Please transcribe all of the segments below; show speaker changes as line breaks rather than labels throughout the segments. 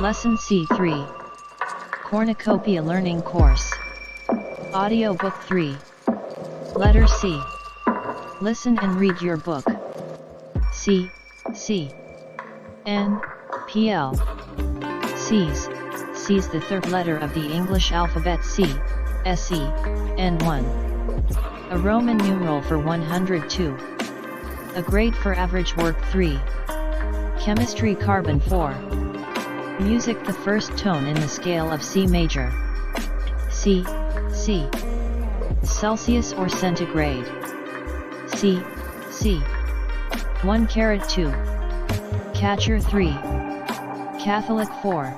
Lesson C3. Cornucopia Learning Course. Audiobook 3. Letter C. Listen and read your book. C, C, N, P, L. C's. C's the third letter of the English alphabet C, S, E, N 1. A Roman numeral for 102. A grade for average work 3. Chemistry carbon 4. Music the first tone in the scale of C major. C, C. Celsius or centigrade. C, C. 1 carat 2. Catcher 3. Catholic 4.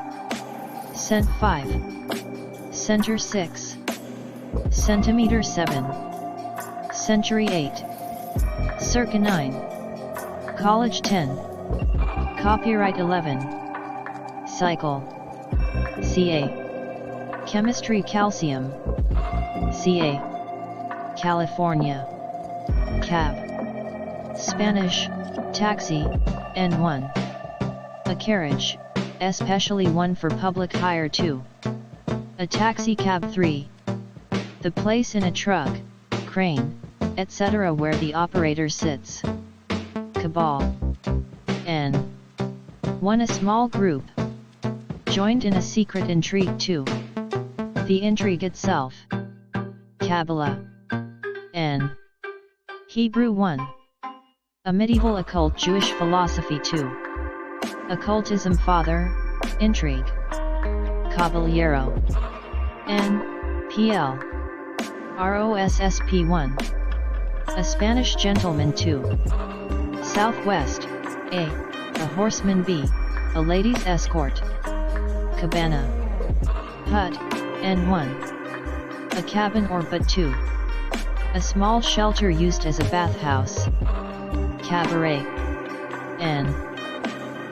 Cent 5. Center 6. Centimeter 7. Century 8. Circa 9. College 10. Copyright 11. Cycle. Ca. Chemistry calcium. Ca. California. Cab. Spanish, taxi, N1. A carriage, especially one for public hire 2. A taxi cab 3. The place in a truck, crane, etc. where the operator sits. Cabal. N. 1. A small group. Joined in a secret intrigue 2. The intrigue itself. Kabbalah. N. Hebrew 1. A medieval occult Jewish philosophy 2. Occultism father, intrigue. Caballero. N. PL. ROSSP 1. A Spanish gentleman 2. Southwest. A horseman B. A lady's escort. Cabana. Hut, N1. A cabin or but 2. A small shelter used as a bathhouse. Cabaret. N.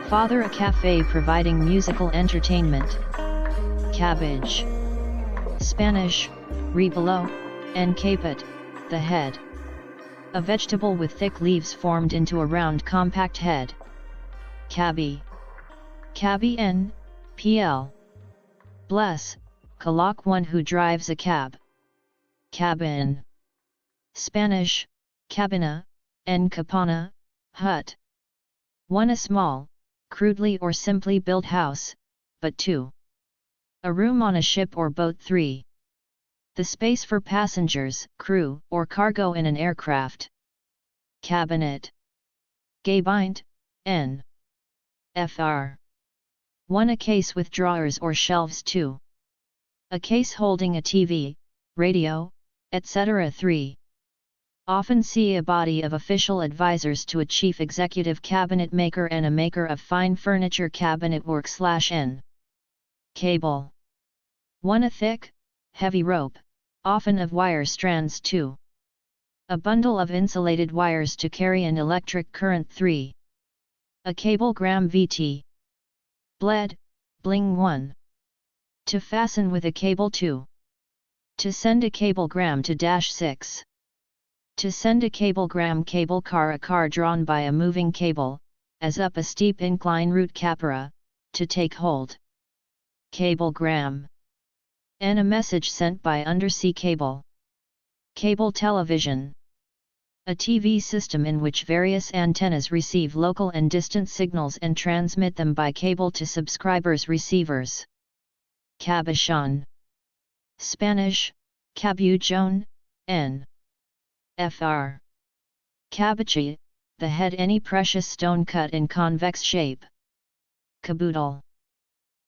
Father. A cafe providing musical entertainment. Cabbage. Spanish, rebolo, and caput, the head. A vegetable with thick leaves formed into a round compact head. Cabby. Cabby N. PL. Bless, colloq one who drives a cab. Cabin. Spanish, cabina, and capana, hut. 1. A small, crudely or simply built house, but 2. A room on a ship or boat 3. The space for passengers, crew, or cargo in an aircraft. Cabinet. Gabinet, N. Fr. 1. A case with drawers or shelves 2. A case holding a TV, radio, etc. 3. Often see a body of official advisors to a chief executive cabinet maker and a maker of fine furniture cabinet work /N. Cable. 1. A thick, heavy rope, often of wire strands 2. A bundle of insulated wires to carry an electric current 3. A cablegram VT. Bled, bling 1. To fasten with a cable 2. To send a cablegram to -6. To send a cablegram cable car, a car drawn by a moving cable, as up a steep incline route. Capera, to take hold. Cablegram. And a message sent by undersea cable. Cable television. A TV system in which various antennas receive local and distant signals and transmit them by cable to subscribers' receivers. Cabochon. Spanish, cabuchon, N. Fr. Caboche, the head, any precious stone cut in convex shape. Caboodle.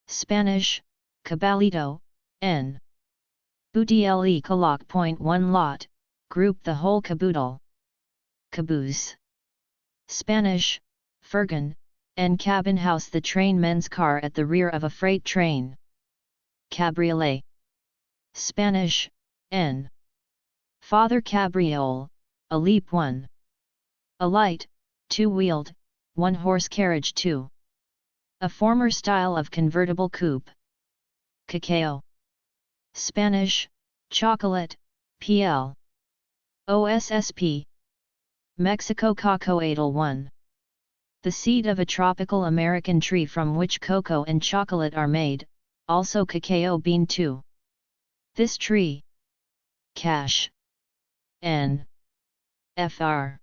Spanish, cabalito, N. Boudle colloq. Point 1 lot, group the whole caboodle. Caboose. Spanish, furgon, and cabin house, the trainman's car at the rear of a freight train. Cabriolet. Spanish, N. Father. Cabriole, a leap 1. A light, 2-wheeled, 1-horse carriage 2. A former style of convertible coupe. Cacao. Spanish, chocolate, PL. OSSP. Mexico. Cacoatl 1. the seed of a tropical American tree from which cocoa and chocolate are made, also cacao bean too. This tree. Cash. N. Fr.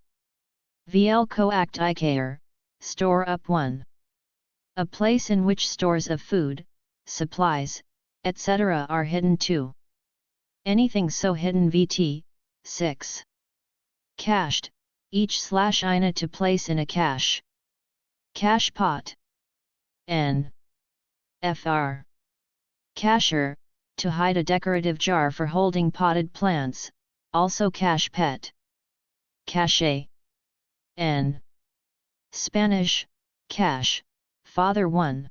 VL coact icaer, store up one. A place in which stores of food, supplies, etc. are hidden too. Anything so hidden VT, 6. Cached, each/ina to place in a cache. Cache pot. N. Fr. Casher, to hide a decorative jar for holding potted plants, also cache pet. Cache. N. Spanish, cash, father 1.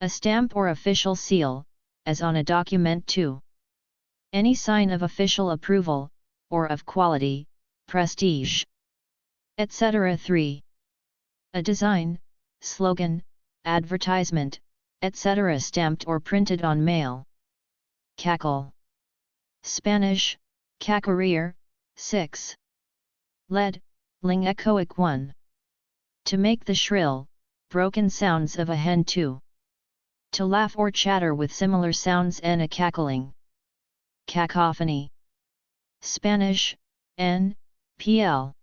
A stamp or official seal, as on a document 2. Any sign of official approval, or of quality, prestige, etc. 3. A design, slogan, advertisement, etc. stamped or printed on mail. Cackle. Spanish, cacareer, 6. Lead, ling echoic 1. To make the shrill, broken sounds of a hen 2. To laugh or chatter with similar sounds and a cackling. Cacophony. Spanish, N. Pl.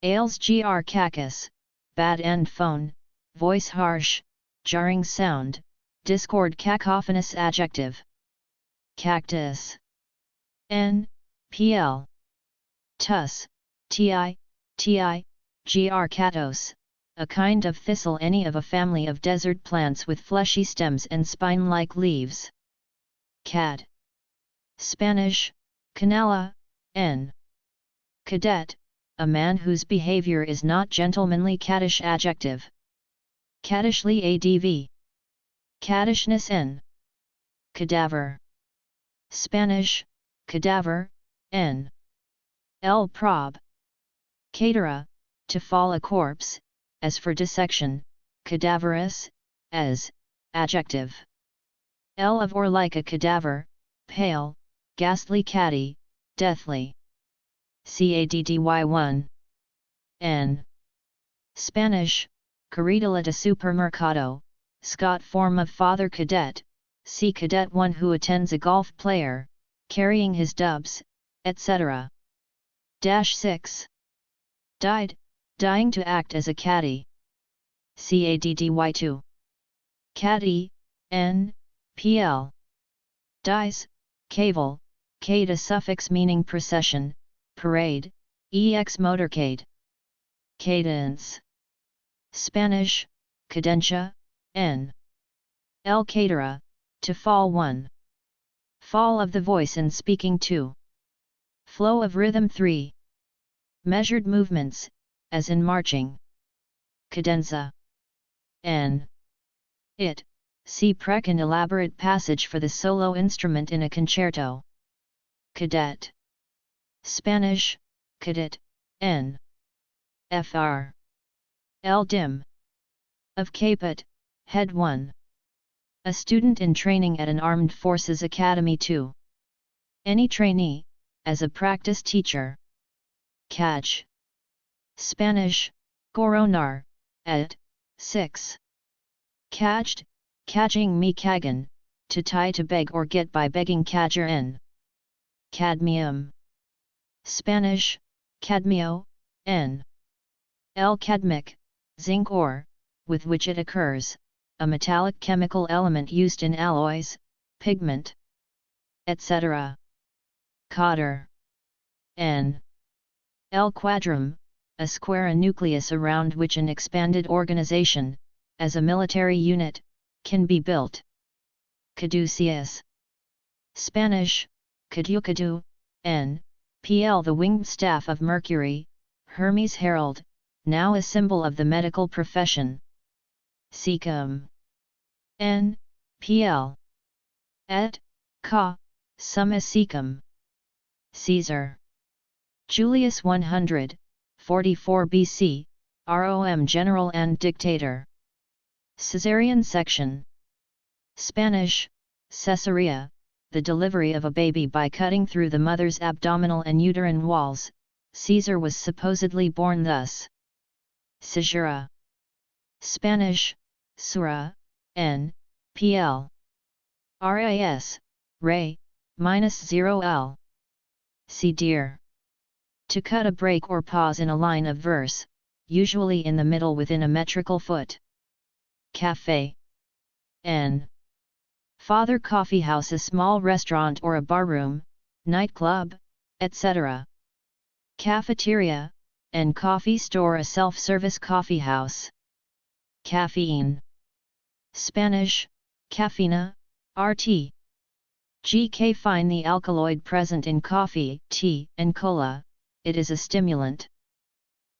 Ales gr cacus, bad end phone, voice harsh, jarring sound, discord cacophonous adjective. Cactus. N. Pl. Tus, ti, gr catos, a kind of thistle, any of a family of desert plants with fleshy stems and spine-like leaves. Cad. Spanish, canala, N. Cadet, a man whose behavior is not gentlemanly. Caddish adjective. Caddishly adv. Caddishness N. Cadaver. Spanish, cadaver, N. L. prob. Catera, to fall a corpse, as for dissection, cadaverous, as, adjective. L. of or like a cadaver, pale, ghastly, catty, deathly. Caddy 1. N. Spanish, corredela de supermercado, Scot form of father cadet, see cadet 1 who attends a golf player, carrying his dubs, etc. 6. Died, dying to act as a caddy. Caddy 2. Caddy, N. Pl. Dies, cavil, cade a suffix meaning procession, parade, ex motorcade. Cadence. Spanish, cadencia, N. El cadera, to fall 1. Fall of the voice in speaking 2. Flow of rhythm 3. Measured movements, as in marching. Cadenza. N. It, see prec an elaborate passage for the solo instrument in a concerto. Cadet. Spanish, cadet, N. Fr. El dim. Of caput, head 1. A student in training at an armed forces academy 2. Any trainee, as a practice teacher. Catch. Spanish, coronar, et. 6. Catched, catching me cagan, to tie to beg or get by begging. Cadger N. Cadmium. Spanish, cadmio, N. El cadmic, zinc ore, with which it occurs, a metallic chemical element used in alloys, pigment, etc. Cotter. N. El quadrum, a square, a nucleus around which an expanded organization, as a military unit, can be built. Caduceus. Spanish, caducadu, N. Pl. The winged staff of Mercury, Hermes Herald, now a symbol of the medical profession. Caecum. N. Pl. Et. Ca. Summa caecum. Caesar. Julius 144 BC, Rom general and dictator. Caesarean section. Spanish, Caesarea, the delivery of a baby by cutting through the mother's abdominal and uterine walls. Caesar was supposedly born thus. Caesura. Spanish, sura, n, pl. ris, ray, -0l. See dear. To cut a break or pause in a line of verse, usually in the middle within a metrical foot. Café. N. Father coffee house, a small restaurant or a barroom, nightclub, etc. Cafeteria, and coffee store, a self-service coffee house. Caffeine. Spanish, cafeína, RT. GK. Find the alkaloid present in coffee, tea, and cola, it is a stimulant.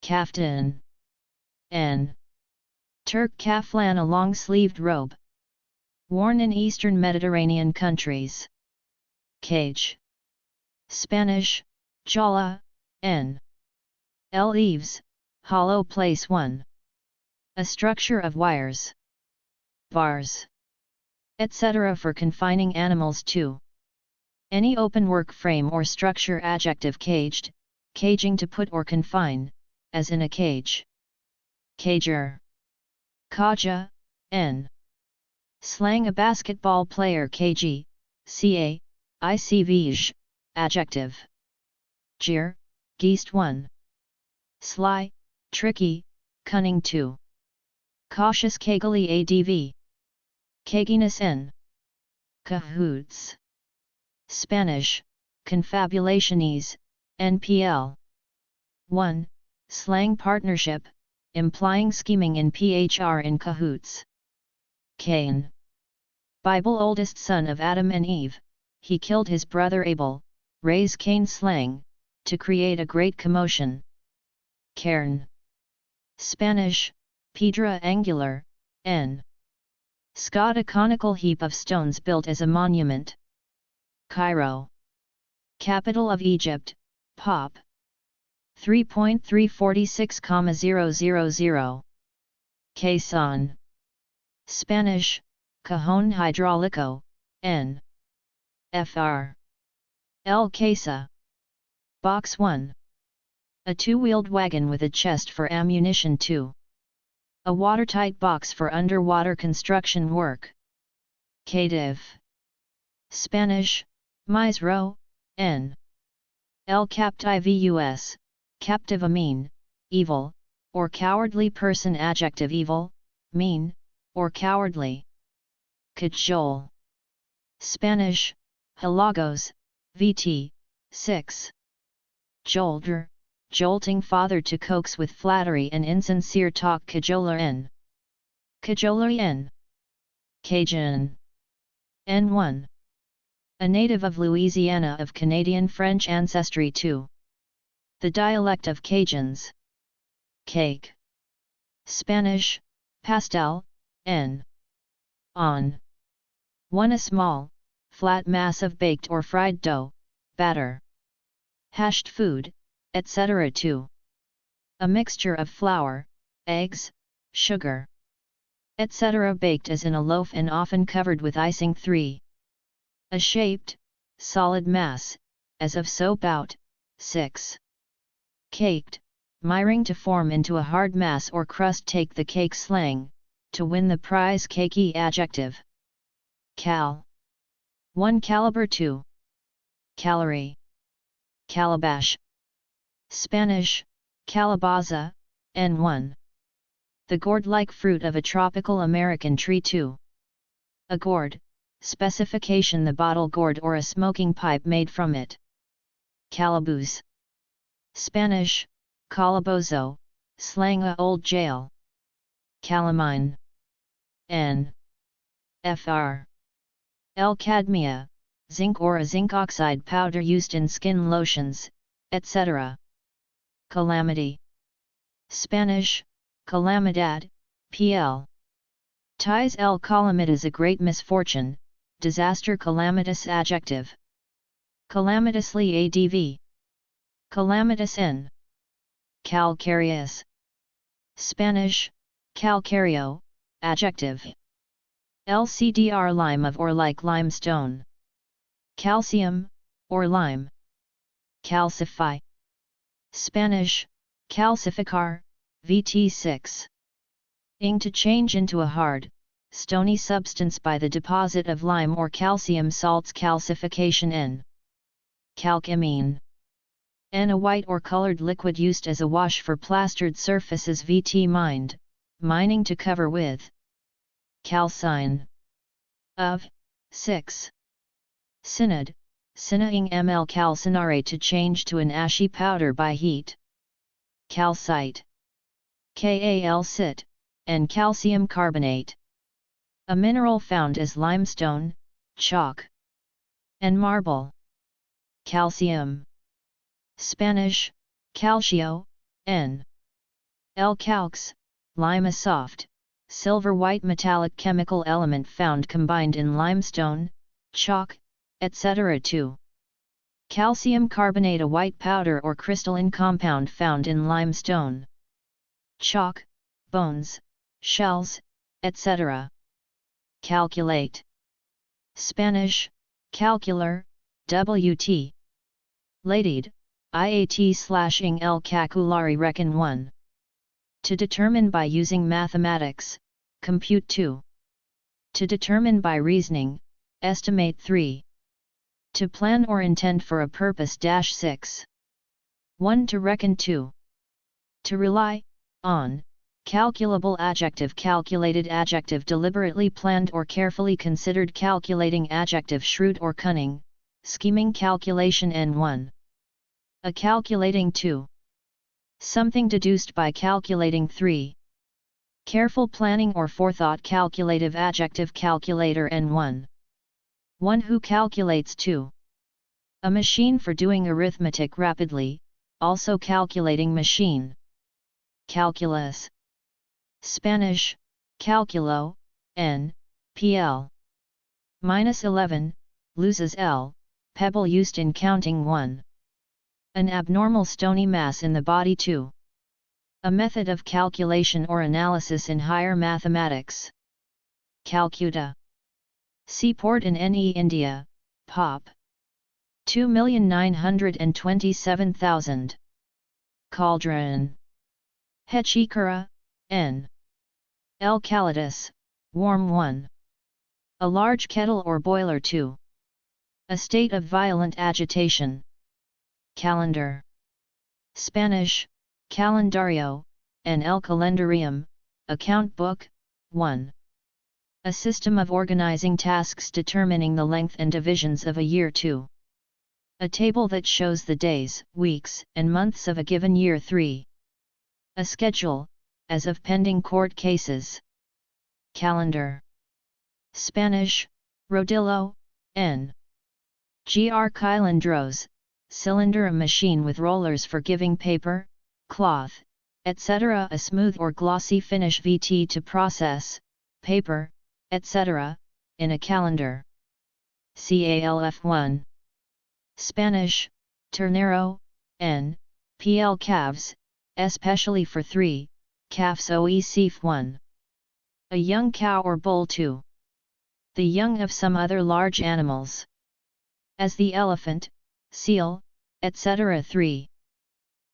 Kaftan. N. Turk kaftan, a long-sleeved robe. Worn in Eastern Mediterranean countries. Cage. Spanish, jaula, n. Leaves, hollow place 1. A structure of wires, bars, etc. for confining animals to any open work frame or structure. Adjective caged, caging, to put or confine, as in a cage. Cager. Kaja, n. Slang, a basketball player. Kg, ca, icvj, adjective. Jeer, geest 1. Sly, tricky, cunning 2. Cautious. Kegely, adv. Caginess, n. Cahoots. Spanish, confabulationes, npl. 1. Slang, partnership, implying scheming in phr, in cahoots. Cain. Bible, oldest son of Adam and Eve, he killed his brother Abel. Raise Cain. Slang, to create a great commotion. Cairn. Spanish, piedra angular, n. Scot, a conical heap of stones built as a monument. Cairo. Capital of Egypt, Pop. 3.346,000. Caisson. Spanish, cajon hidráulico, n. fr. El Casa. Box 1. A two-wheeled wagon with a chest for ammunition. 2. A watertight box for underwater construction work. Cative. Spanish, misero, n. El captivus, captive, a mean, evil, or cowardly person. Adjective, evil, mean, or cowardly. Cajole. Spanish, halagos, vt. 6. Jolter, jolting, father, to coax with flattery and insincere talk. Cajoler, n. Cajolery, n. Cajun. N1. A native of Louisiana of Canadian French ancestry. 2. The dialect of Cajuns. Cake. Spanish, pastel, n. On. 1. A small, flat mass of baked or fried dough, batter, hashed food, etc. 2. A mixture of flour, eggs, sugar, etc. baked as in a loaf and often covered with icing. 3. A shaped, solid mass, as of soap out. 6. Caked, miring, to form into a hard mass or crust. Take the cake. Slang, to win the prize. Cakey. Adjective. Cal. 1. Caliber. 2. Calorie. Calabash. Spanish, calabaza, n1. The gourd-like fruit of a tropical American tree. 2. A gourd, specification, the bottle gourd or a smoking pipe made from it. Calaboose. Spanish, calabozo, slang, a old jail. Calamine. N. Fr. L-cadmia, zinc or a zinc oxide powder used in skin lotions, etc. Calamity. Spanish, calamidad, pl. Ties, el calamidad, a great misfortune, disaster. Calamitous. Adjective. Calamitously. Adv. Calamitous, n. Calcareous. Spanish, calcareo, adjective. Lcdr, lime of or like limestone. Calcium, or lime. Calcify. Spanish, calcificar, vt. 6. ing to change into a hard, stony substance by the deposit of lime or calcium salts. Calcification. N. Calcimine. N. A white or colored liquid used as a wash for plastered surfaces. VT. Mined, mining to cover with. Calcine. Of. 6. Synod, synnaing ml calcinare to change to an ashy powder by heat. Calcite. Calcit, and calcium carbonate. A mineral found as limestone, chalk, and marble. Calcium. Spanish, calcio, N. El calx, lime. A soft, silver-white metallic chemical element found combined in limestone, chalk, etc. 2. Calcium carbonate. A white powder or crystalline compound found in limestone, chalk, bones, shells, etc. Calculate. Spanish, calcular, wt. Lated, iat/ing el calculari. Reckon. 1. To determine by using mathematics, compute. 2. To determine by reasoning, estimate. 3. To plan or intend for a purpose. 6. 1. To reckon. 2. To rely on. Calculable. Adjective. Calculated. Adjective. Deliberately planned or carefully considered. Calculating. Adjective. Shrewd or cunning, scheming. Calculation. N1. A calculating. 2. Something deduced by calculating. 3. Careful planning or forethought. Calculative. Adjective. Calculator. N1. One who calculates. 2. A machine for doing arithmetic rapidly, also calculating machine. Calculus. Spanish, calculo, N, PL. -11, loses L, pebble used in counting. 1. An abnormal stony mass in the body. 2. A method of calculation or analysis in higher mathematics. Calcutta. Seaport in NE India, Pop. 2,927,000. Cauldron. Hechikara, N. El Calidus, warm. 1. A large kettle or boiler. 2. A state of violent agitation. Calendar. Spanish, calendario, and el calendarium, account book. 1. A system of organizing tasks determining the length and divisions of a year. 2. A table that shows the days, weeks, and months of a given year. 3. A schedule, as of pending court cases. Calendar. Spanish, rodillo, N. Gr. cilindros, cylinder. A machine with rollers for giving paper, cloth, etc. a smooth or glossy finish. VT. To process, paper, etc., in a calendar. Calf. 1. Spanish, ternero, N. PL. Calves, especially for 3, calves. Oecf. 1. A young cow or bull. 2. The young of some other large animals, as the elephant, seal, etc. 3.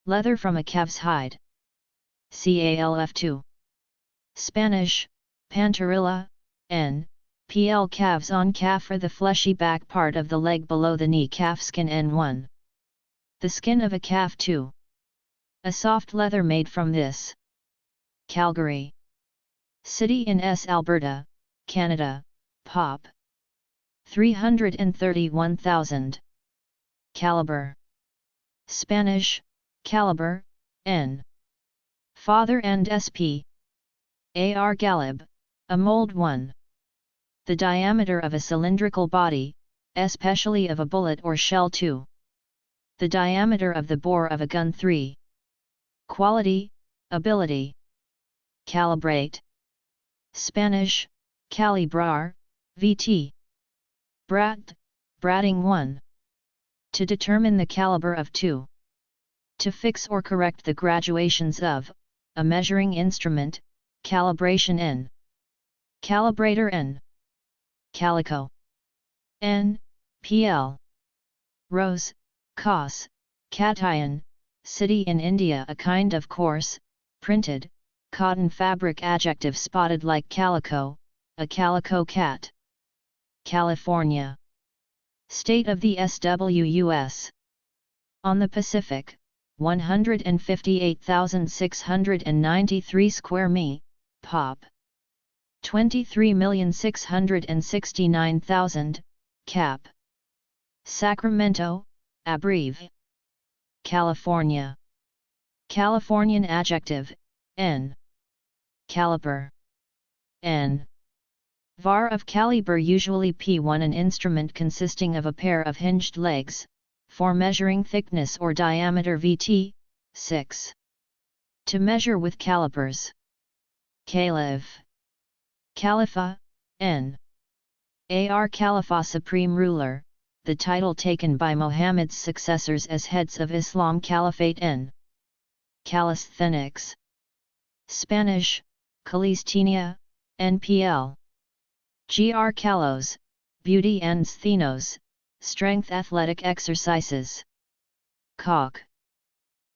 Leather from a calf's hide. Calf. 2. Spanish, pantorrilla, N. PL. Calves on calf or the fleshy back part of the leg below the knee. Calf skin. N1. The skin of a calf. 2. A soft leather made from this. Calgary. City in Alberta, Canada, Pop. 331,000. Caliber. Spanish, caliber, N. Father and sp. Ar. Galib, a mold. 1. The diameter of a cylindrical body, especially of a bullet or shell. 2. The diameter of the bore of a gun. 3. Quality, ability. Calibrate. Spanish, calibrar, VT. Brat, bratting. 1. To determine the caliber of. 2. To fix or correct the graduations of, a measuring instrument, calibration. N. Calibrator. N. Calico. N. PL. Rose, cos, cation, city in India. A kind of coarse, printed, cotton fabric. Adjective, spotted like calico, a calico cat. California. State of the SWUS. On the Pacific, 158,693 square mi, pop. 23,669,000, cap. Sacramento, abbrev. California. Californian. Adjective, N. Caliper. N. Var of caliber, usually P1, an instrument consisting of a pair of hinged legs, for measuring thickness or diameter. VT, 6. To measure with calipers. Caliph. Calipha, N. Ar. Calipha, supreme ruler, the title taken by Muhammad's successors as heads of Islam. Caliphate. N. Calisthenics. Spanish, calistenia, NPL. Gr. Calos, beauty and sthenos, strength. Athletic exercises. Cock.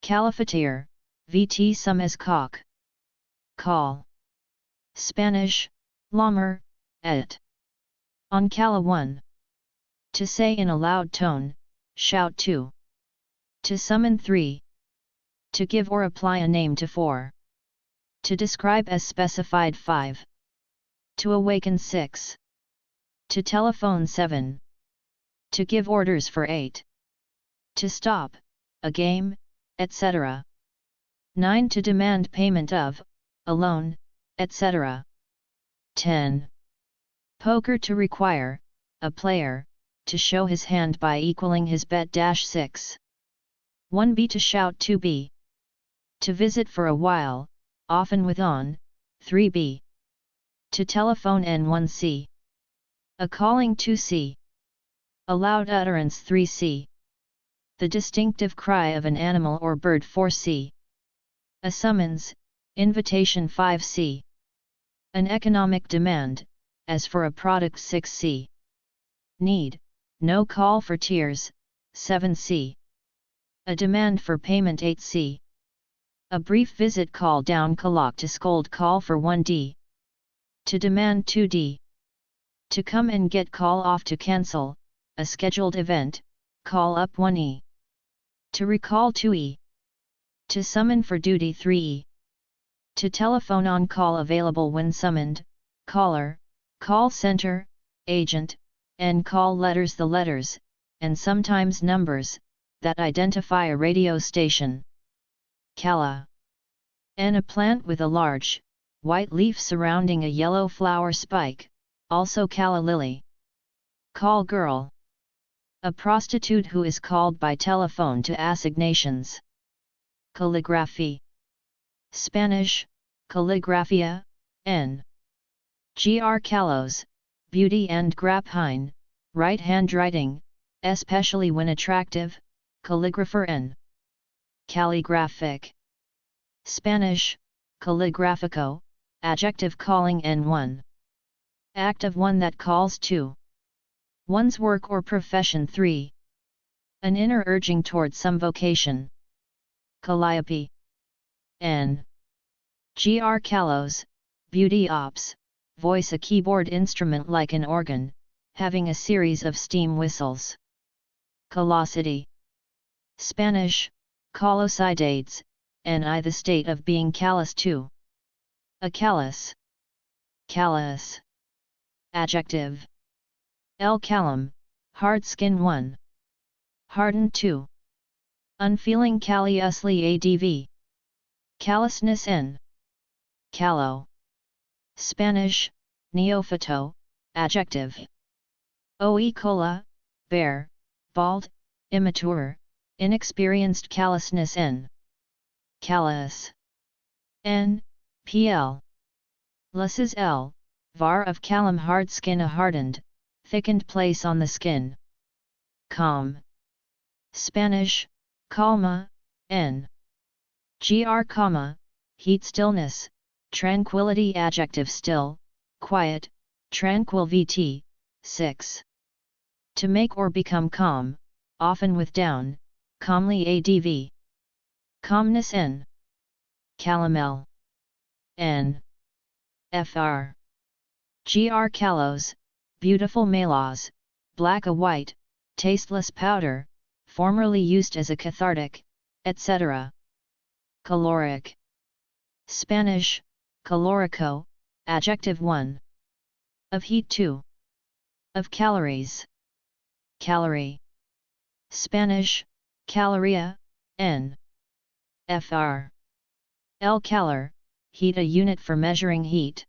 Califateer, VT, some as cock. Call. Spanish, lamer, et. On cala 1. To say in a loud tone, shout. 2. To summon. 3. To give or apply a name to. 4. To describe as specified. 5. To awaken. 6. To telephone. 7. To give orders for. 8. To stop, a game, etc. 9. To demand payment of, a loan, etc. 10. Poker, to require, a player, to show his hand by equaling his bet. 6. 1b. To shout. 2b. To visit for a while, often with on. 3b. To telephone. N1c. A calling. 2c. A loud utterance. 3c. The distinctive cry of an animal or bird. 4c. A summons, invitation. 5c. An economic demand, as for a product. 6c. Need, no call for tears. 7c. A demand for payment. 8c. A brief visit. Call down. Kalak, to scold. Call for. 1d. To demand. 2d. To come and get. Call off. To cancel, a scheduled event, call up. 1e. To recall. 2e. To summon for duty. 3e. To telephone on call, available when summoned, caller, call center, agent, and call letters. The letters, and sometimes numbers, that identify a radio station. Calla. N. A plant with a large, white leaf surrounding a yellow flower spike, also calla lily. Call girl. A prostitute who is called by telephone to assignations. Calligraphy. Spanish, calligrafia, N. Gr. Calos, beauty and graphein, right handwriting, especially when attractive, calligrapher. N. Calligraphic. Spanish, calligrafico, adjective, calling. N1. Act of one that calls to one's work or profession. 3. An inner urging toward some vocation. Calliope. N. Gr. Calos, beauty ops, voice, a keyboard instrument like an organ, having a series of steam whistles. Callosity. Spanish, callosidades, Ni, the state of being callous to. A callous. Callous. Adjective. El callum, hard skin. 1. Hardened. 2. Unfeeling. Callously. Adv. Callousness. N. Callow. Spanish, neophyto, adjective. Oe cola, bare, bald, immature, inexperienced. Callousness. N. Callous. N. Pl. Lusses. L. Var of callum, hard skin, a hardened, thickened place on the skin. Calm. Spanish, calma, N. Gr. Calma, heat, stillness, tranquility. Adjective. Still, quiet, tranquil. Vt. 6. To make or become calm, often with down, calmly. Adv. Calmness. N. Calomel. N. Fr. Gr kalos, beautiful malos, black a white, tasteless powder, formerly used as a cathartic, etc. Caloric. Spanish, calorico, adjective 1. Of heat 2. Of calories. Calorie. Spanish, caloria, N. Fr. El calor, heat, a unit for measuring heat.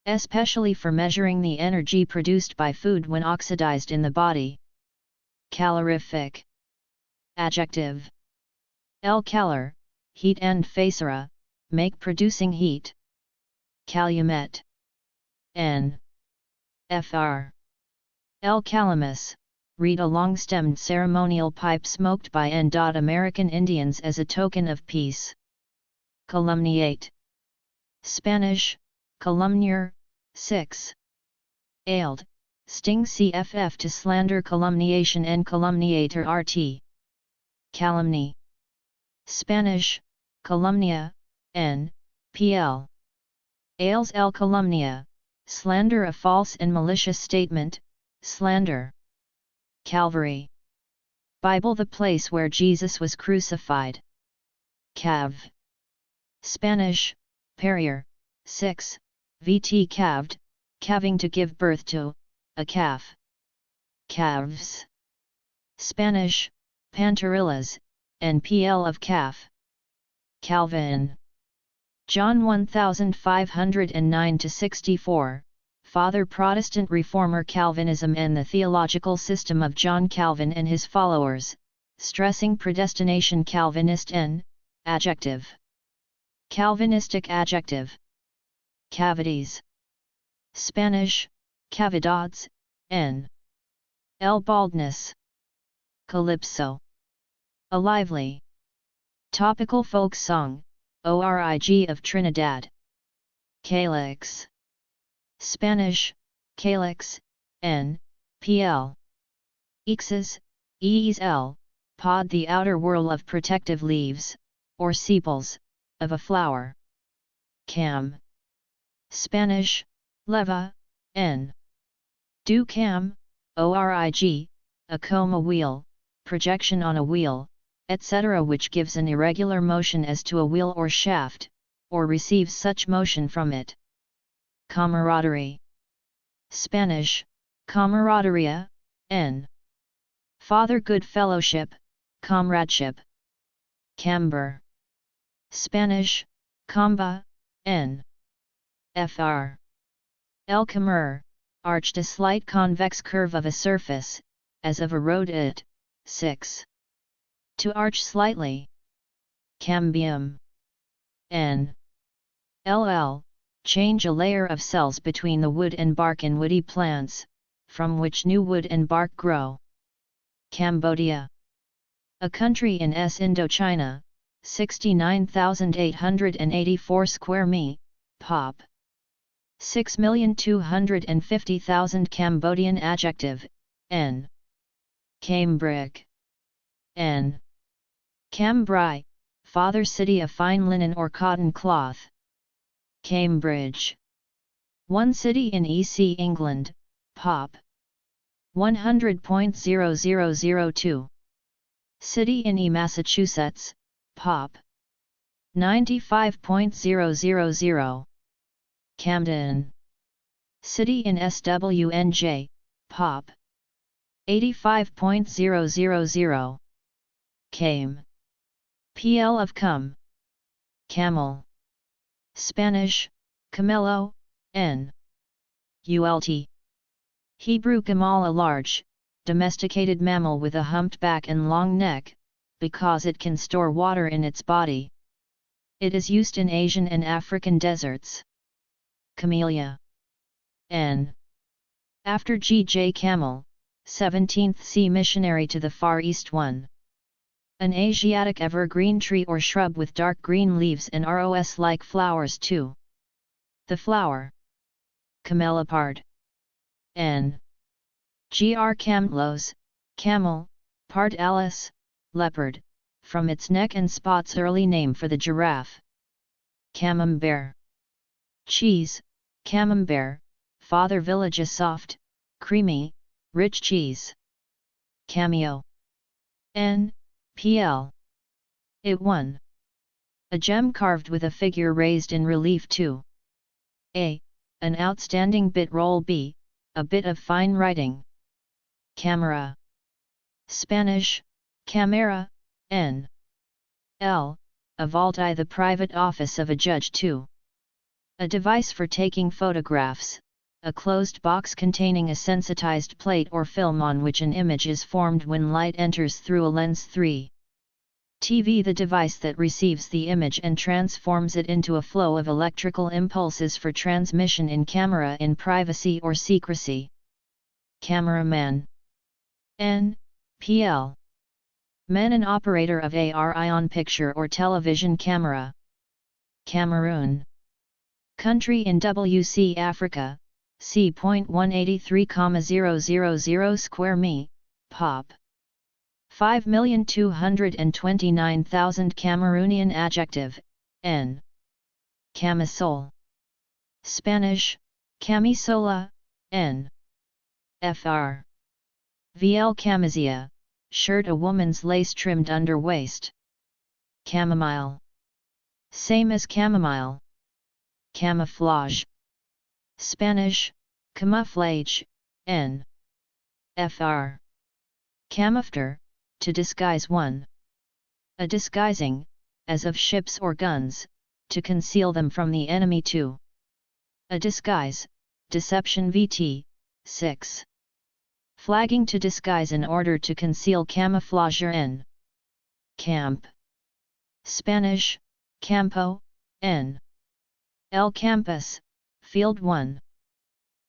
Especially for measuring the energy produced by food when oxidized in the body. Calorific. Adjective. El calor, heat and facere, make producing heat. Calumet. N. Fr. El calamus, reed, a long-stemmed ceremonial pipe smoked by American Indians as a token of peace. Calumniate. Spanish, calumniar, 6. Ailed, sting cff to slander, calumniation and calumniator rt. Calumny. Spanish, calumnia, n. pl. Ails el calumnia, slander, a false and malicious statement, slander. Calvary. Bible, the place where Jesus was crucified. Calve. Spanish, parier, 6. Vt calved, calving, to give birth to, a calf. Calves. Spanish, panterillas, npl of calf. Calvin. John 1509-64, Father, Protestant Reformer Calvinism and the theological system of John Calvin and his followers, stressing predestination. Calvinist, n. Adjective. Calvinistic adjective. Cavities. Spanish, cavidades, n. El baldness. Calypso. A lively, topical folk song, orig of Trinidad. Calyx. Spanish, calyx, n. pl. Ixes, el, pod, the outer whorl of protective leaves, or sepals, of a flower. Cam. Spanish, leva, n. Do cam, orig, a comb, a wheel, projection on a wheel, etc., which gives an irregular motion as to a wheel or shaft, or receives such motion from it. Camaraderie. Spanish, camaraderia, n. Father, good fellowship, comradeship. Camber. Spanish, camba, n. Fr. El camber, arched, a slight convex curve of a surface, as of a road. It. 6. To arch slightly. Cambium. N. Ll. Change a layer of cells between the wood and bark in woody plants, from which new wood and bark grow. Cambodia. A country in Indochina, 69,884 square mi, pop. 6,250,000 Cambodian adjective, n. Cambric. N. Cambrai, father, city of fine linen or cotton cloth. Cambridge. One city in EC England, pop. 100.0002. City in E Massachusetts, pop. 95.000. Camden. City in SWNJ, pop. 85.000. Came. PL of come. Camel. Spanish, camelo, n. Ult. Hebrew gamal, a large, domesticated mammal with a humped back and long neck, because it can store water in its body. It is used in Asian and African deserts. Camellia. N. After G. J. Camel, 17th C. missionary to the Far East. 1. An Asiatic evergreen tree or shrub with dark green leaves and rose-like flowers. 2. The flower. Camelopard. N. Gr. Camlos, camel, part Alice, leopard, from its neck and spots. Early name for the giraffe. Camembert. cheese, camembert, father village a soft, creamy, rich cheese. Cameo. N, PL. It 1. A gem carved with a figure raised in relief 2. A. An outstanding bit roll B. A bit of fine writing. Camera. Spanish, camera, N. L. A vault I. The private office of a judge 2. A device for taking photographs, a closed box containing a sensitized plate or film on which an image is formed when light enters through a lens 3. TV. The device that receives the image and transforms it into a flow of electrical impulses for transmission in camera in privacy or secrecy. Cameraman. N, PL. Man. An operator of a ion picture or television camera. Cameroon. Country in WC Africa, c.183,000 square mi, pop. 5,229,000 Cameroonian adjective, N. Camisole. Spanish, camisola, N. Fr. VL Camisilla, shirt a woman's lace-trimmed underwaist. Chamomile. Same as chamomile. Camouflage. Spanish, camouflage, N. Fr. Camoufter, to disguise one. A disguising, as of ships or guns, to conceal them from the enemy 2. A disguise, deception VT, 6. Flagging to disguise in order to conceal camouflage N. Camp. Spanish, campo, N. El campus, field 1.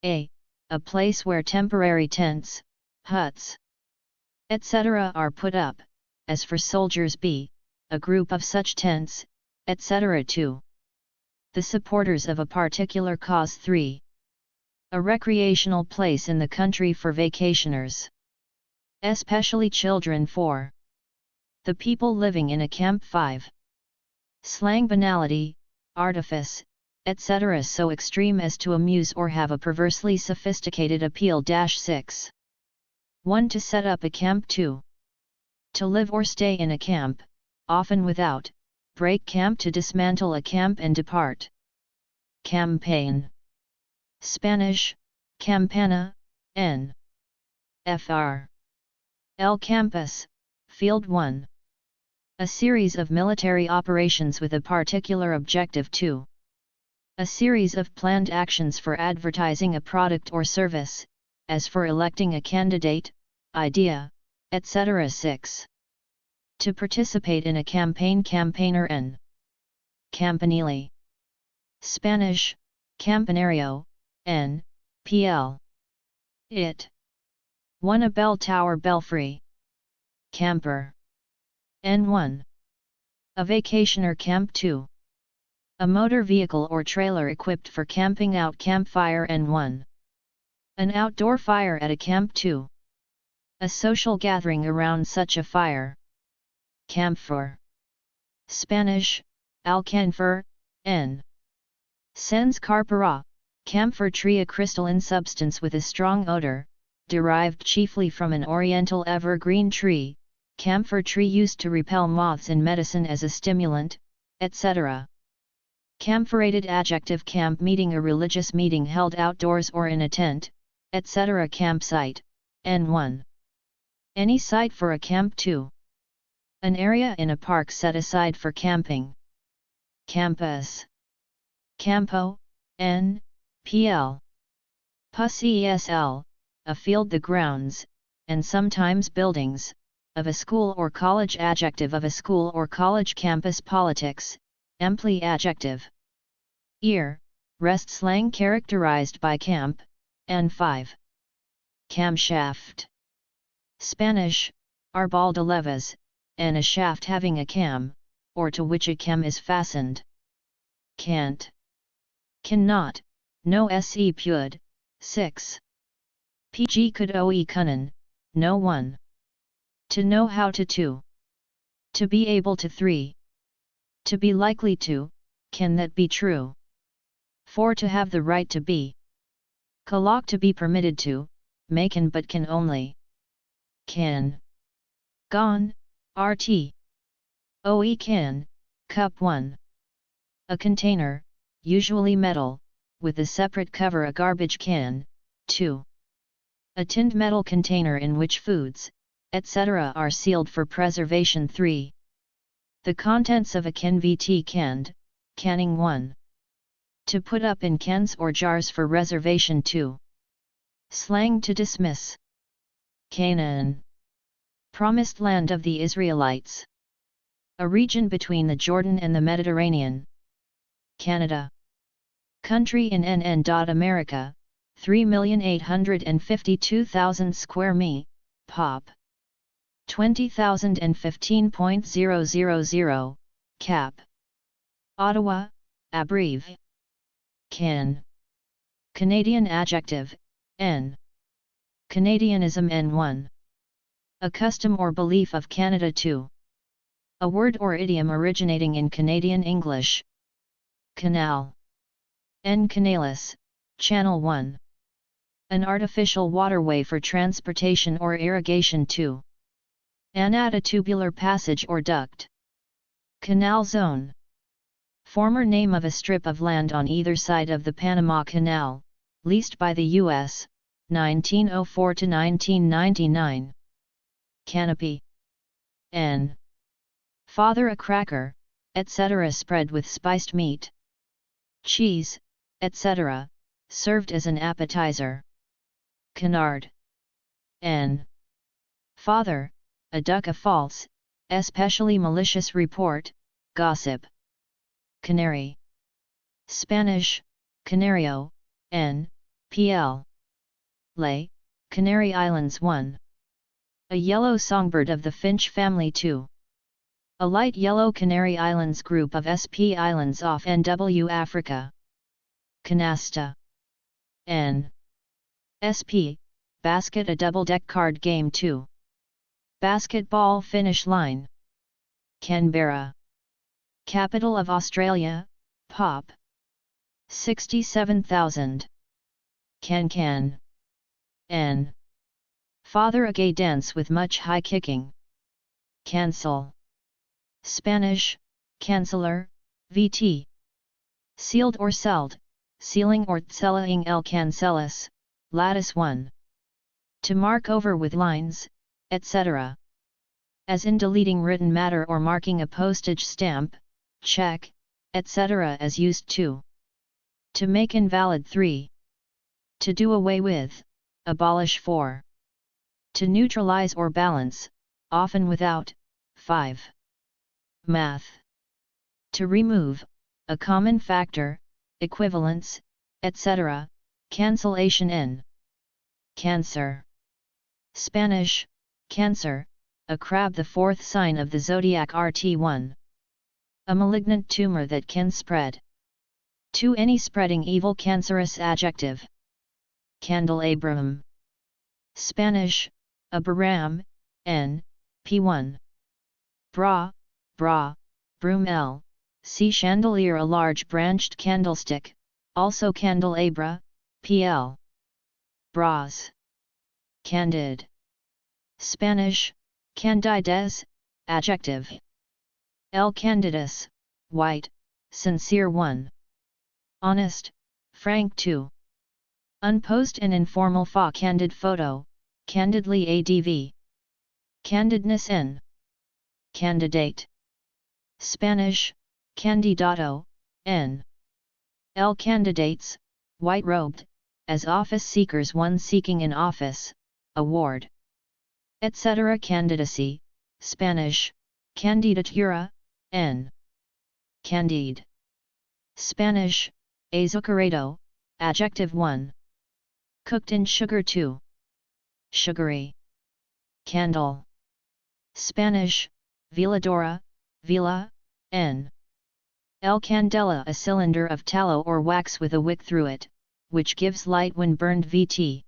A place where temporary tents, huts, etc. are put up, as for soldiers. B, a group of such tents, etc. 2. The supporters of a particular cause. 3. A recreational place in the country for vacationers, especially children. 4. The people living in a camp. 5. Slang banality, artifice, etc. so extreme as to amuse or have a perversely sophisticated appeal. 6. 1. To set up a camp. 2. To live or stay in a camp, often without, break camp. To dismantle a camp and depart. Campaign. Spanish, campana, N. Fr. El campus, field 1. A series of military operations with a particular objective. 2. A series of planned actions for advertising a product or service, as for electing a candidate, idea, etc. 6. To participate in a campaign. Campaigner. N. Campanile. Spanish, campanario, N, PL. It. 1. A bell tower. Belfry. Camper. N1. A vacationer. Camp. 2. A motor vehicle or trailer equipped for camping out. Campfire. N1. An outdoor fire at a camp. 2. A social gathering around such a fire. Camphor. Spanish, alcanfor, N. Sens carpera, camphor tree. A crystalline substance with a strong odor, derived chiefly from an oriental evergreen tree, camphor tree used to repel moths in medicine as a stimulant, etc. Camphorated adjective. Camp meeting. A religious meeting held outdoors or in a tent, etc. Campsite, N1. Any site for a camp. 2. An area in a park set aside for camping. Campus. Campo, N, PL. Pus ESL, a field. The grounds, and sometimes buildings, of a school or college. Adjective of a school or college. Campus politics, employ adjective. Ear, rest slang characterized by camp, N5. Camshaft. Spanish, arbal de levas, and a shaft having a cam, or to which a cam is fastened. Can't. Cannot, no se pud, 6. Pg could oe kunnen, no 1. To know how to 2. To be able to 3. To be likely to, can that be true. For to have the right to be. Kalok to be permitted to, may can but can only. Can. Gone, rt. Oe can, cup 1. A container, usually metal, with a separate cover a garbage can, 2. A tinned metal container in which foods, etc. are sealed for preservation 3. The contents of a can vt canned, canning 1. To put up in cans or jars for reservation 2. Slang to dismiss. Canaan. Promised land of the Israelites. A region between the Jordan and the Mediterranean. Canada. Country in NN. America, 3,852,000 square mi, pop. 20,015.000, cap. Ottawa, abreve. Can. Canadian adjective, N. Canadianism N1. A custom or belief of Canada 2. A word or idiom originating in Canadian English. Canal. N. Canalis, Channel 1. An artificial waterway for transportation or irrigation 2. An at a tubular passage or duct. Canal zone. Former name of a strip of land on either side of the Panama Canal, leased by the U.S., 1904 to 1999. Canopy. N. Father a cracker, etc. spread with spiced meat, cheese, etc., served as an appetizer. Canard. N. Father, a duck a false, especially malicious report, gossip. Canary. Spanish, Canario, N. Pl. Lay, Canary Islands 1. A yellow songbird of the finch family 2. A light yellow Canary Islands group of SP islands off NW Africa. Canasta. N. SP, basket a double-deck card game 2. Basketball finish line. Canberra. Capital of Australia, pop. 67,000. Can. N. Father a gay dance with much high kicking. Cancel. Spanish, canceler, vt. Sealed or celled, sealing or tselling el cancelas, lattice 1. To mark over with lines, etc. As in deleting written matter or marking a postage stamp, check, etc. as used 2. To make invalid 3. To do away with, abolish 4. To neutralize or balance, often without, 5. Math. To remove, a common factor, equivalence, etc., cancellation N. Cancer. Spanish, Cancer, a crab the fourth sign of the zodiac RT1. A malignant tumor that can spread. To any spreading evil cancerous adjective. Candelabrum. Spanish, a baram, N. P1. Bra, broom L. See chandelier a large branched candlestick, also candelabra, PL. Bras. Candid. Spanish, candides, adjective. El candidus, white, sincere 1. Honest, frank 2. Unposed and informal fa candid photo, candidly adv. Candidness N. Candidate. Spanish, candidato, N. El candidates, white-robed, as office seekers one seeking an office, award. Etc. Candidacy, Spanish, candidatura, N. Candide. Spanish, azucarado, adjective 1. Cooked in sugar 2. Sugary. Candle. Spanish, veladora, vela, N. El candela a cylinder of tallow or wax with a wick through it, which gives light when burned vt.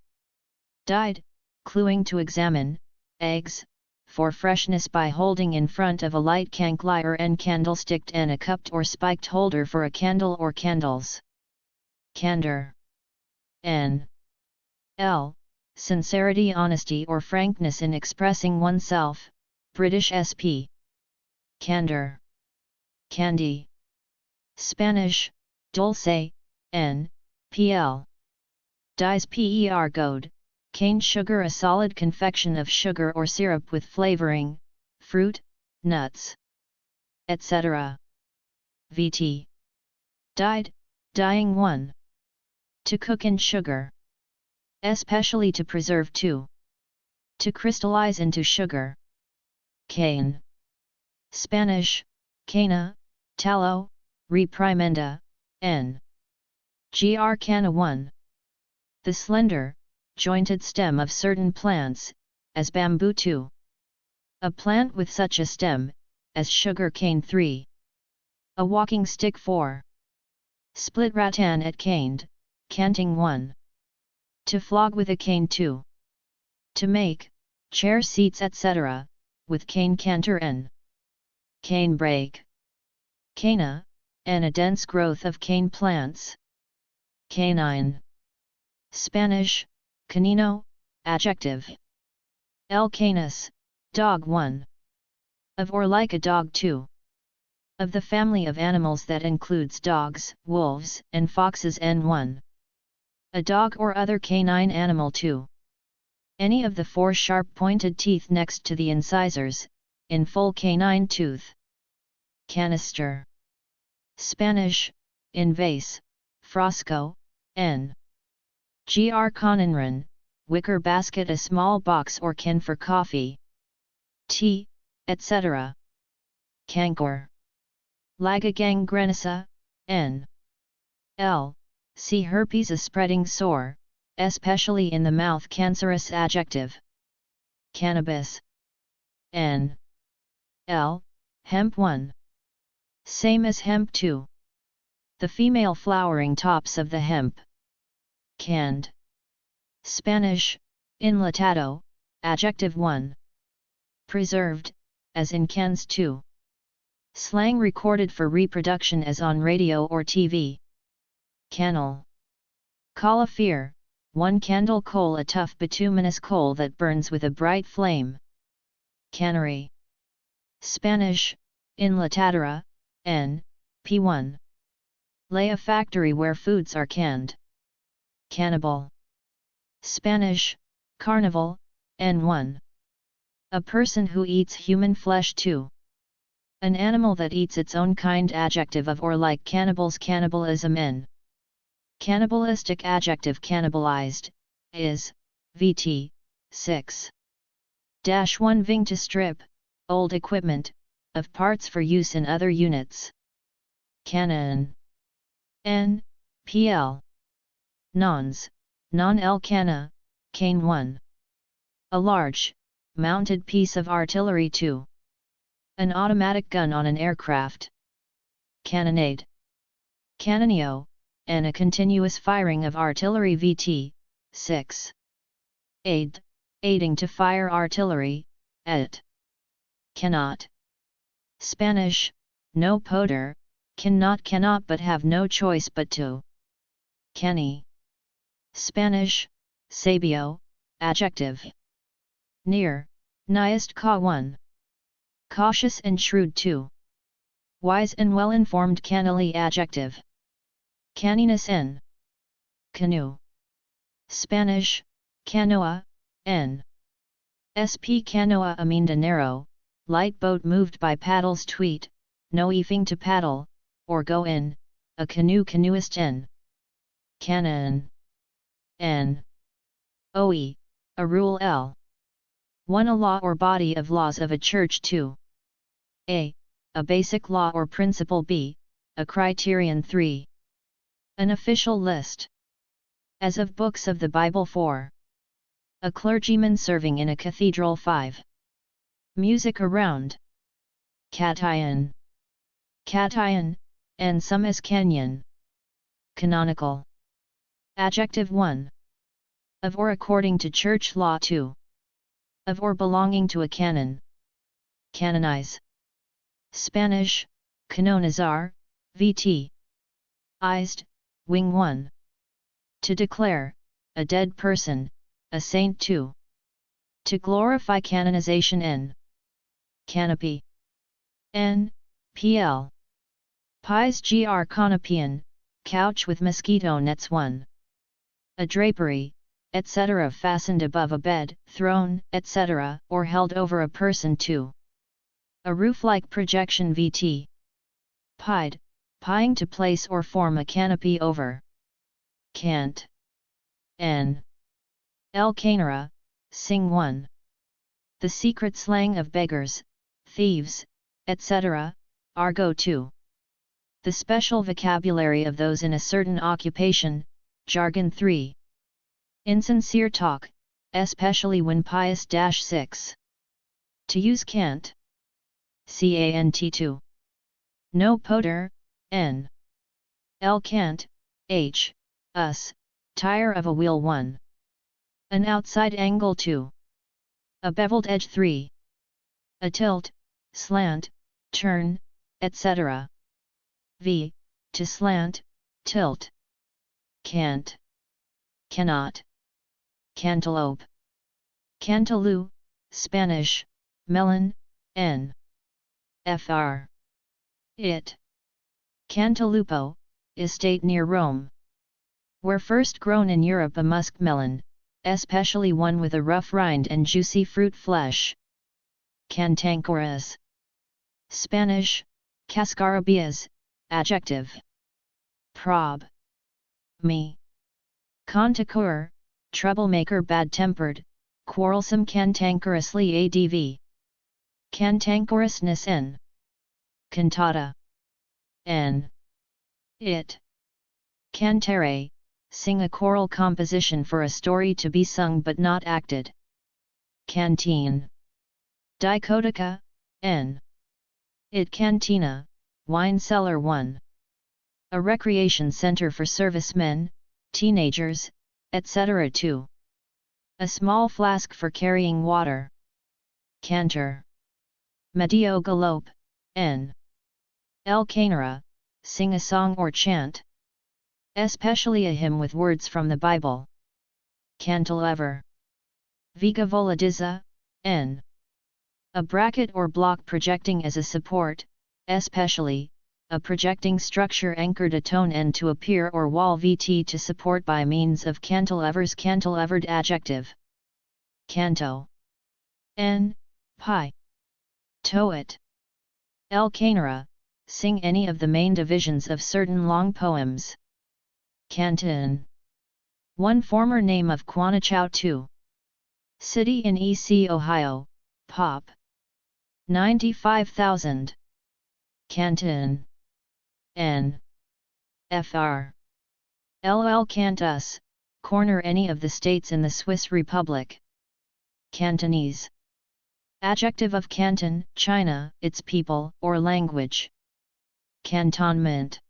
Dyed, cluing to examine, eggs, for freshness by holding in front of a light canklier and candlesticked and a cupped or spiked holder for a candle or candles. candor. N. L. Sincerity, honesty or frankness in expressing oneself, British sp. Candor. Candy. Spanish, dulce, N. Pl. Dies per goad, cane sugar, a solid confection of sugar or syrup with flavoring, fruit, nuts, etc. Vt. Dyed, dyeing one. To cook in sugar. Especially to preserve to crystallize into sugar. Cane. Spanish, cana, tallow, reprimenda, N. Gr cana 1. The slender, jointed stem of certain plants, as bamboo 2. A plant with such a stem, as sugar cane 3. A walking stick 4. Split rattan at caned, canting 1. To flog with a cane 2. To make, chair seats etc., with cane canter N. Cane brake. Cana, and a dense growth of cane plants. Canine. Spanish, canino, adjective. El canis, dog 1. Of or like a dog 2. Of the family of animals that includes dogs, wolves, and foxes N1. A dog or other canine animal 2. Any of the 4 sharp pointed teeth next to the incisors, in full canine tooth. Canister. Spanish, in vase, frasco, N. Gr conenran, wicker basket, a small box or can for coffee, tea, etc. Cankor. Laga gangrenisa, N. L. See herpes, a spreading sore, especially in the mouth, cancerous adjective. Cannabis. N. L. Hemp 1. Same as hemp 2. The female flowering tops of the hemp. Canned. Spanish, enlatado, adjective 1. Preserved, as in cans 2. Slang recorded for reproduction as on radio or TV. Cannel. Cauliflower, 1 candle coal, a tough bituminous coal that burns with a bright flame. Cannery. Spanish, enlatadora, N. P1. Lay, a factory where foods are canned. Cannibal. Spanish, carnival, N1. A person who eats human flesh 2. An animal that eats its own kind, adjective of or like cannibals, cannibalism N. Cannibalistic adjective, cannibalized, is, Vt, 6. 1 Ving, to strip, old equipment, of parts for use in other units. Canon. N. Pl. Nons, non el cana, cane 1. A large, mounted piece of artillery 2. An automatic gun on an aircraft. Cannonade. Cannonio, and a continuous firing of artillery Vt, 6. Aid, aiding to fire artillery, et. Cannot. Spanish, no poder, cannot but have no choice but to. Canny. Spanish, sabio, adjective. Near, niest ca 1. Cautious and shrewd 2. Wise and well-informed, cannily, adjective. Canniness N. Canoe. Spanish, canoa, N. Sp. canoa, a mean, a narrow, light boat moved by paddles. Tweet, no evening to paddle, or go in, a canoe, canoeist N. Canon. N. Oe, a rule L. 1 A law or body of laws of a church. 2. A basic law or principle. B, a criterion. 3. An official list. As of books of the Bible. 4. A clergyman serving in a cathedral. 5. Music around. Cation. Cation, and some as canyon. Canonical. Adjective 1. Of or according to church law. 2. Of or belonging to a canon. Canonize. Spanish, canonizar, Vt. Ized, wing 1. To declare, a dead person, a saint to. To glorify canonization n. Canopy. N. Pl. Pies gr conopian, couch with mosquito nets 1. A drapery, etc. fastened above a bed, throne, etc., or held over a person 2. A roof-like projection vt. Pied, pieing to place or form a canopy over. Cant. N. El canera, sing 1. The secret slang of beggars, thieves, etc., argot 2. The special vocabulary of those in a certain occupation, jargon 3. Insincere talk, especially when pious. 6. To use cant. Cant 2. No poter, n. El cant, h, us, tire of a wheel 1. An outside angle 2. A beveled edge 3. A tilt, slant, turn, etc. V. To slant, tilt. Can't. Cannot. Cantaloupe. Cantalou, Spanish, melon, n. Fr. It. Cantalupo, estate near Rome. Where first grown in Europe a musk melon, especially one with a rough rind and juicy fruit flesh. Cantankerous. Spanish, cascarabias, adjective. Prob. Me. Canticor, troublemaker, bad-tempered, quarrelsome, cantankerously adv. Cantankerousness n. Cantata. N. It. Cantare, sing a choral composition for a story to be sung but not acted. Canteen. Dicotica, n. It cantina, wine cellar 1. A recreation center for servicemen, teenagers, etc. 2. A small flask for carrying water. Canter. Medio galope, n. El canera, sing a song or chant. Especially a hymn with words from the Bible. Cantilever. Viga voladiza, n. A bracket or block projecting as a support, especially, a projecting structure anchored a tone end to a pier or wall vt to support by means of cantilevers. Cantilevered adjective. Canto. N. Pi. Toet. El canera, sing any of the main divisions of certain long poems. Canton. One former name of Quanachao 2. City in EC Ohio, Pop. 95,000. Canton. N. Fr. LL Cantus, corner any of the states in the Swiss Republic. Cantonese. Adjective of Canton, China, its people, or language. Cantonment.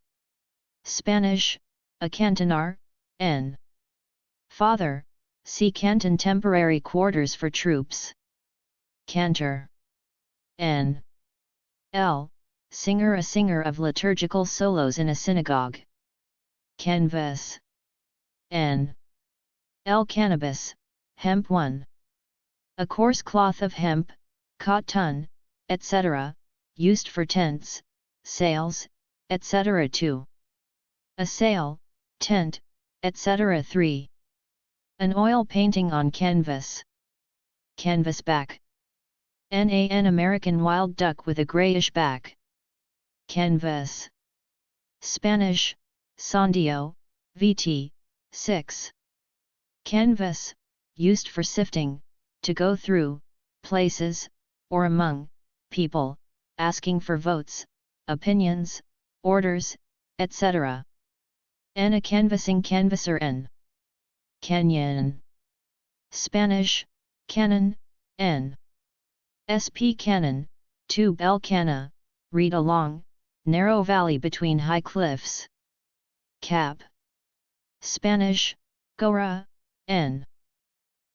Spanish, a cantonar, n. Father, see canton, temporary quarters for troops. Cantor. N. L. Singer, a singer of liturgical solos in a synagogue. Canvas. N. L. Cannabis, hemp 1. A coarse cloth of hemp, cotton, etc., used for tents, sails, etc. 2. A sail, tent, etc. 3. An oil painting on canvas. Canvasback. An American wild duck with a grayish back. Canvas. Spanish, sandio, vt. 6. Canvas, used for sifting, to go through, places, or among, people, asking for votes, opinions, orders, etc. N. A canvassing canvasser n. Canyon. Spanish, canon, n. Sp. Canon, tube el cana, read along, narrow valley between high cliffs. Cap. Spanish, gorra, n.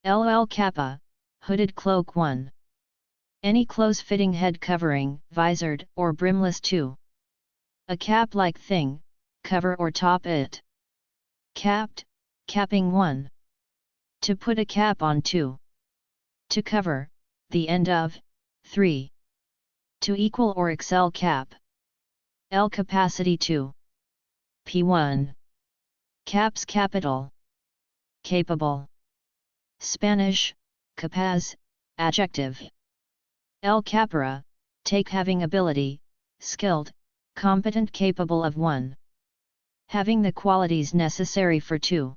Ll capa, hooded cloak 1. Any close-fitting head covering, visored, or brimless 2. A cap-like thing, cover or top it. Capped, Capping 1. To put a cap on. 2. To cover, the end of. 3. To equal or excel cap. L capacity 2. P1. Caps capital. Capable. Spanish, capaz, adjective. El capara, take having ability, skilled, competent capable of 1. Having the qualities necessary for 2.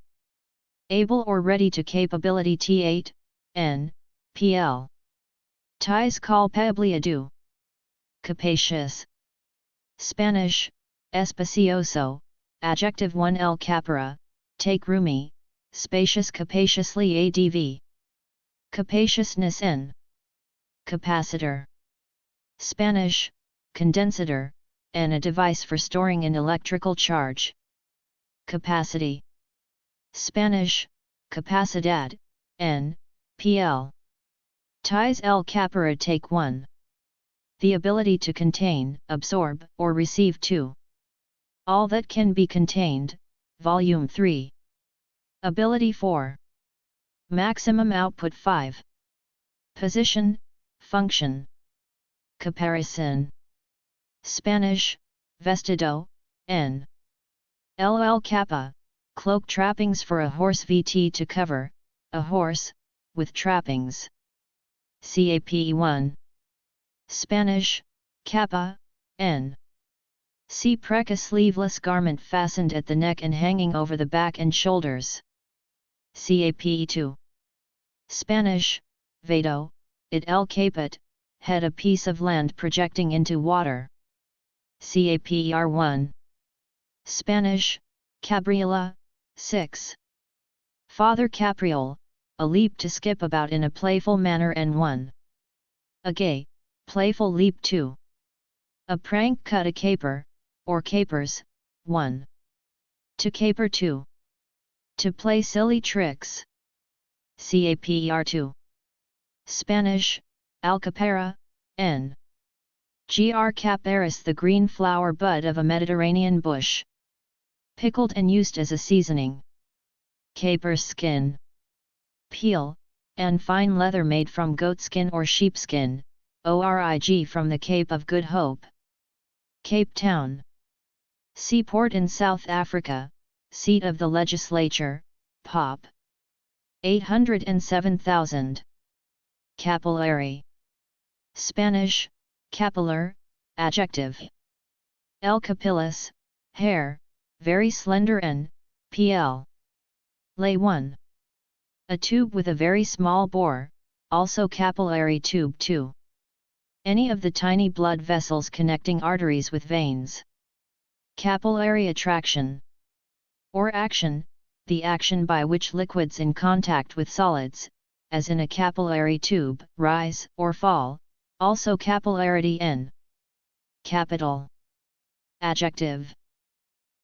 Able or ready to capability T8, N, PL. Ties culpabilidad. Capacious. Spanish, espacioso, adjective 1 El capara, take roomy, spacious capaciously adv. Capaciousness N. Capacitor. Spanish, condensator, and a device for storing an electrical charge. Capacity. Spanish, capacidad, N, PL. Ties El capara take 1. The ability to contain, absorb, or receive 2. All that can be contained, Volume 3. Ability 4. Maximum output 5. Position, function. Caparison. Spanish, vestido, N. El capa, cloak trappings for a horse vt to cover, a horse, with trappings. Cap1. Spanish, capa, N. C. Preca sleeveless garment fastened at the neck and hanging over the back and shoulders. Cap2. Spanish, vado, it el caput, head a piece of land projecting into water. Capr1. Spanish, cabriola, 6. Father capriole, a leap to skip about in a playful manner and 1. A gay, playful leap 2. A prank cut a caper, or capers, 1. To caper 2. To play silly tricks. Capr2. Spanish, alcapara, N. Gr caparis the green flower bud of a Mediterranean bush. Pickled and used as a seasoning. Caper skin. Peel, and fine leather made from goatskin or sheepskin, orig from the Cape of Good Hope. Cape Town. Seaport in South Africa, seat of the legislature, Pop. 807,000. Capillary. Spanish, capillar, adjective. El capillus, hair, very slender and, pl. Lay 1. A tube with a very small bore, also capillary tube 2. Any of the tiny blood vessels connecting arteries with veins. Capillary attraction. Or action, the action by which liquids in contact with solids, as in a capillary tube, rise or fall, also capillarity N. Capital. Adjective.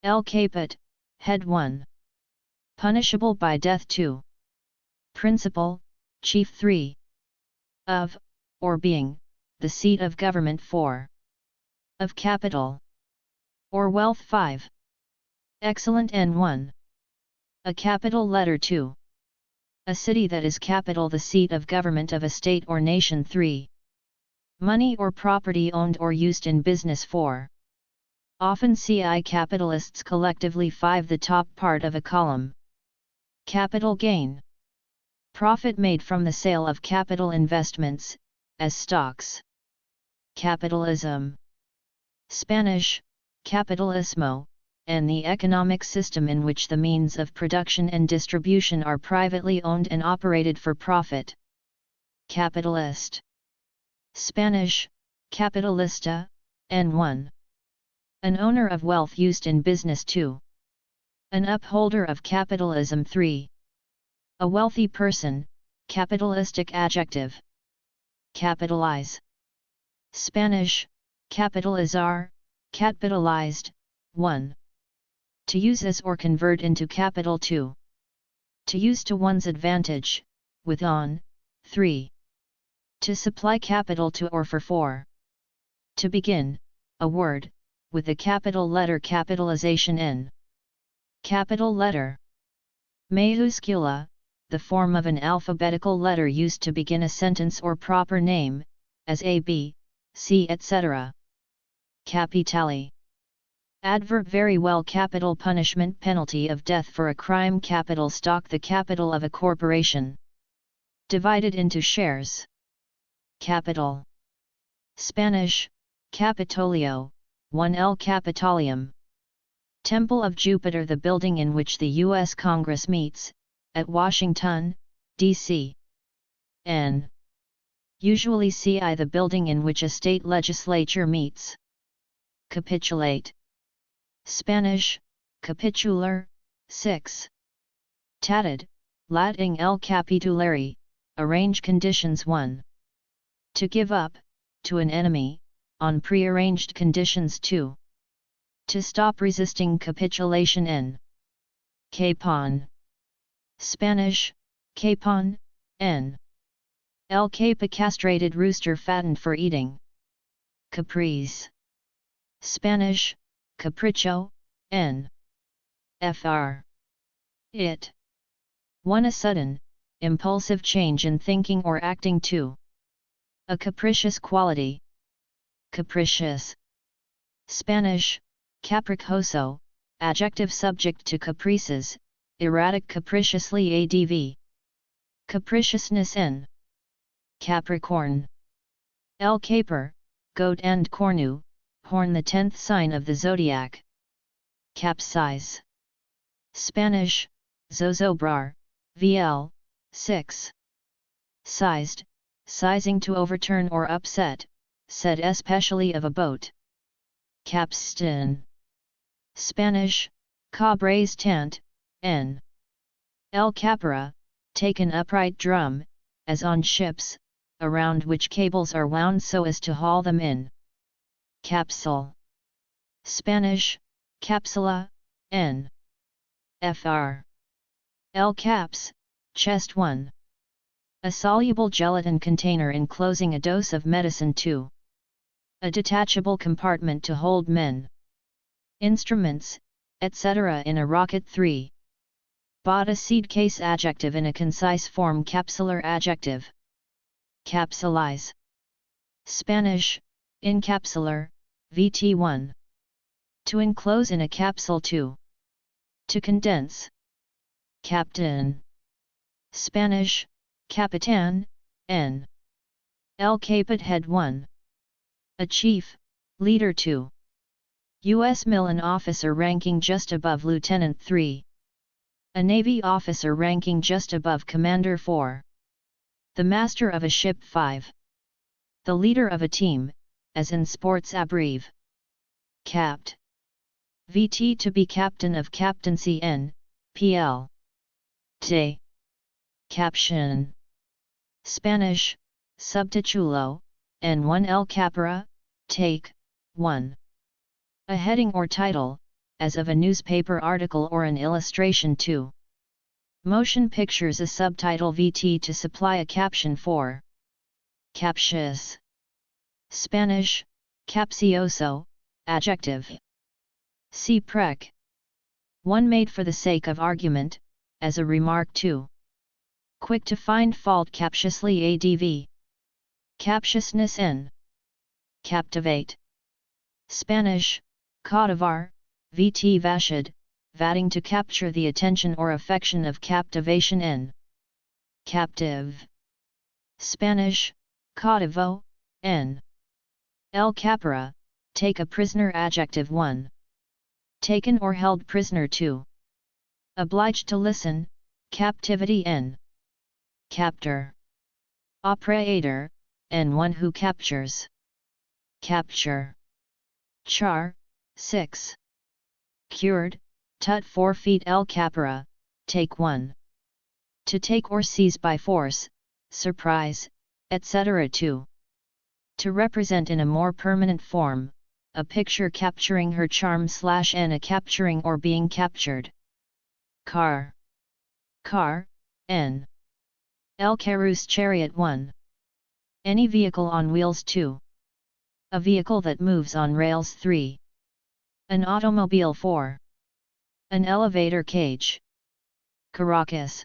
El caput, head 1. Punishable by death 2. Principal, chief 3. Of, or being, the seat of government 4. Of capital. Or wealth 5. Excellent N1. A capital letter 2. A city that is capital the seat of government of a state or nation 3. Money or property owned or used in business 4. Often CI capitalists collectively 5 the top part of a column. Capital gain. Profit made from the sale of capital investments, as stocks. Capitalism. Spanish, capitalismo, and the economic system in which the means of production and distribution are privately owned and operated for profit. Capitalist. Spanish, capitalista, N1. An owner of wealth used in business 2. An upholder of capitalism 3. A wealthy person, capitalistic adjective. Capitalize. Spanish, capitalizar, capitalized, 1. To use as or convert into capital 2. To use to one's advantage, with on, 3. To supply capital to or for 4. To begin, a word, with a capital letter capitalization N. Capital letter. Mayuscula, the form of an alphabetical letter used to begin a sentence or proper name, as A, B, C, etc. Capitale. Adverb very well. Capital punishment, penalty of death for a crime. Capital stock, the capital of a corporation. Divided into shares. Capital. Spanish, Capitolio, 1 Capitolium. Temple of Jupiter, the building in which the U.S. Congress meets, at Washington, D.C. N. Usually CI, the building in which a state legislature meets. Capitulate. Spanish, capitular, 6. Tatted, Latin el capitulare, arrange conditions 1. To give up, to an enemy, on prearranged conditions 2. To stop resisting capitulation n. Capon. Spanish, capon, n. El capa, castrated rooster fattened for eating. Caprice. Spanish, capricho, n. Fr. It. 1. A sudden, impulsive change in thinking or acting. 2. A capricious quality. Capricious. Spanish, caprichoso, adjective subject to caprices, erratic, capriciously. Adv. Capriciousness n. Capricorn. El caper, goat, and cornu, horn, the 10th sign of the zodiac. Capsize. Spanish, zozobrar, vl. 6. Sized, sizing, to overturn or upset, said especially of a boat. Capstan. Spanish, cabres tant, n. El capara, take an upright drum, as on ships, around which cables are wound so as to haul them in. Capsule. Spanish, capsula, n. Fr. El caps, chest 1. A soluble gelatin container enclosing a dose of medicine. 2. A detachable compartment to hold men, instruments, etc. in a rocket. 3. Bought a seed case, adjective in a concise form. Capsular adjective. Capsulize. Spanish, encapsular, VT1. To enclose in a capsule. 2. To condense. Captain. Spanish, capitan, n. El capit, head 1. A chief, leader. 2. U.S. Mil, an officer ranking just above lieutenant. 3. A Navy officer ranking just above commander. 4. The master of a ship. 5. The leader of a team, as in sports. Abreve. Capt. VT, to be captain of captaincy. N. PL. Te. Caption. Spanish, subtitulo, N1. El capara, take, 1. A heading or title, as of a newspaper article or an illustration. 2. Motion pictures, a subtitle. VT, to supply a caption. 4. Captious. Spanish, capcioso, adjective. See prec. 1. Made for the sake of argument, as a remark. 2. Quick to find fault. Captiously. Adv. Captiousness n. Captivate. Spanish, cautivar, VT. Vashid, vatting, to capture the attention or affection of captivation. N. Captive. Spanish, cautivo, n. El capara, take a prisoner. Adjective. 1. Taken or held prisoner. 2. Obliged to listen, captivity. N. Captor. Operator, and one who captures. Capture. Char, 6. Cured, tut. 4 feet. El capara, take 1. To take or seize by force, surprise, etc. 2. To represent in a more permanent form, a picture capturing her charm / n. A capturing or being captured. Car. Car, n. El carus, chariot. 1. Any vehicle on wheels. 2. A vehicle that moves on rails. 3. An automobile. 4. An elevator cage. Caracas.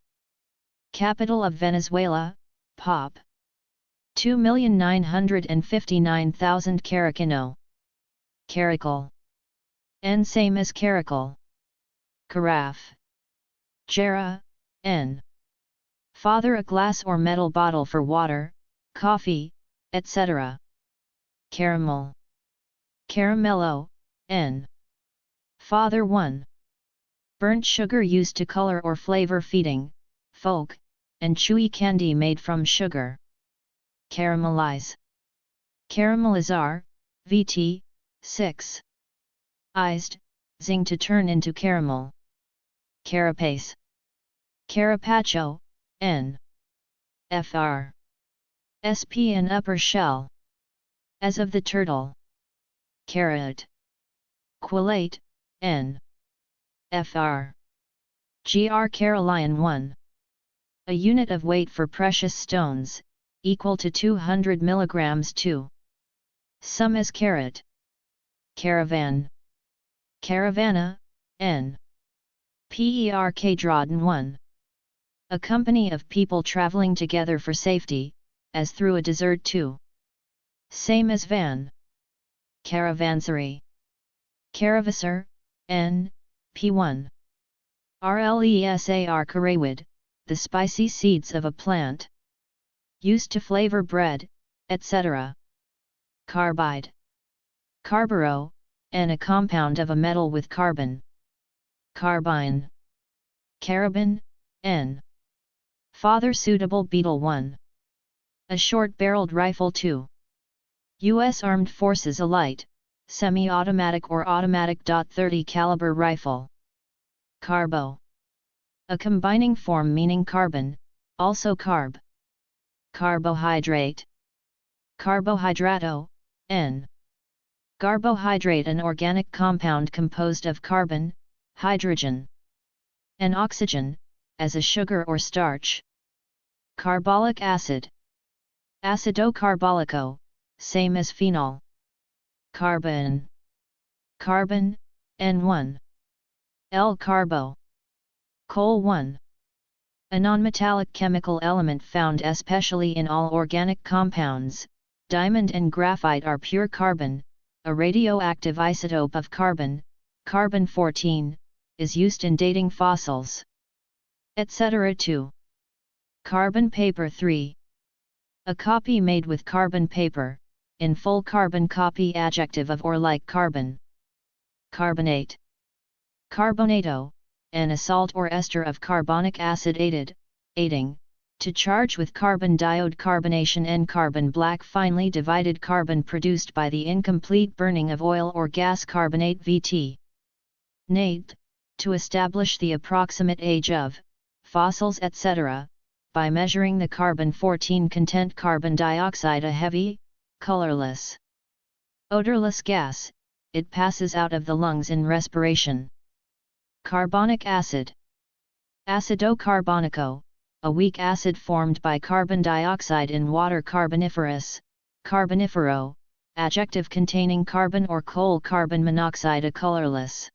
Capital of Venezuela, Pop. 2,959,000 Caracano. Caracal. N same as caracal. Carafe. Jarra, N. Father a glass or metal bottle for water, coffee, etc. Caramel. Caramello, N. Father 1. Burnt sugar used to color or flavor feeding, folk, and chewy candy made from sugar. Caramelize. Caramelizar, VT, 6. Ized, zing to turn into caramel. Carapace. Carapacho, N. Fr. SP an upper shell. As of the turtle. Carat. Quillate, N. Fr. Gr Caroline 1. A unit of weight for precious stones, equal to 200 mg 2. Sum as carat. Caravan. Caravana, N. Perk Drodden 1. A company of people traveling together for safety, as through a desert 2. Same as van. Caravansary. Caravasser, N. P1. Rlesar carawid, the spicy seeds of a plant. Used to flavor bread, etc. Carbide. Carburo, N. A compound of a metal with carbon. Carbine. Carabin, N. Father suitable beetle 1. A short-barreled rifle 2. U.S. Armed Forces a light, semi-automatic or automatic .30 caliber rifle. Carbo. A combining form meaning carbon, also carb. Carbohydrate. Carbohydrato, N. Carbohydrate an organic compound composed of carbon, hydrogen, and oxygen, as a sugar or starch. Carbolic acid. Acido carbolico, same as phenol. Carbon. Carbon, N1. L-carbo. Coal 1. A nonmetallic chemical element found especially in all organic compounds. Diamond and graphite are pure carbon. A radioactive isotope of carbon, carbon-14, is used in dating fossils, etc. 2. Carbon paper 3. A copy made with carbon paper, in full carbon copy adjective of or like carbon. Carbonate. Carbonato, an salt or ester of carbonic acid aiding, to charge with carbon diode carbonation and carbon black finely divided carbon produced by the incomplete burning of oil or gas carbonate VT. Nate, to establish the approximate age of fossils etc., by measuring the carbon-14 content. Carbon dioxide a heavy, colorless, odorless gas, it passes out of the lungs in respiration. Carbonic acid. Acido carbonico, a weak acid formed by carbon dioxide in water. Carboniferous, carbonifero, adjective containing carbon or coal. Carbon monoxide a colorless,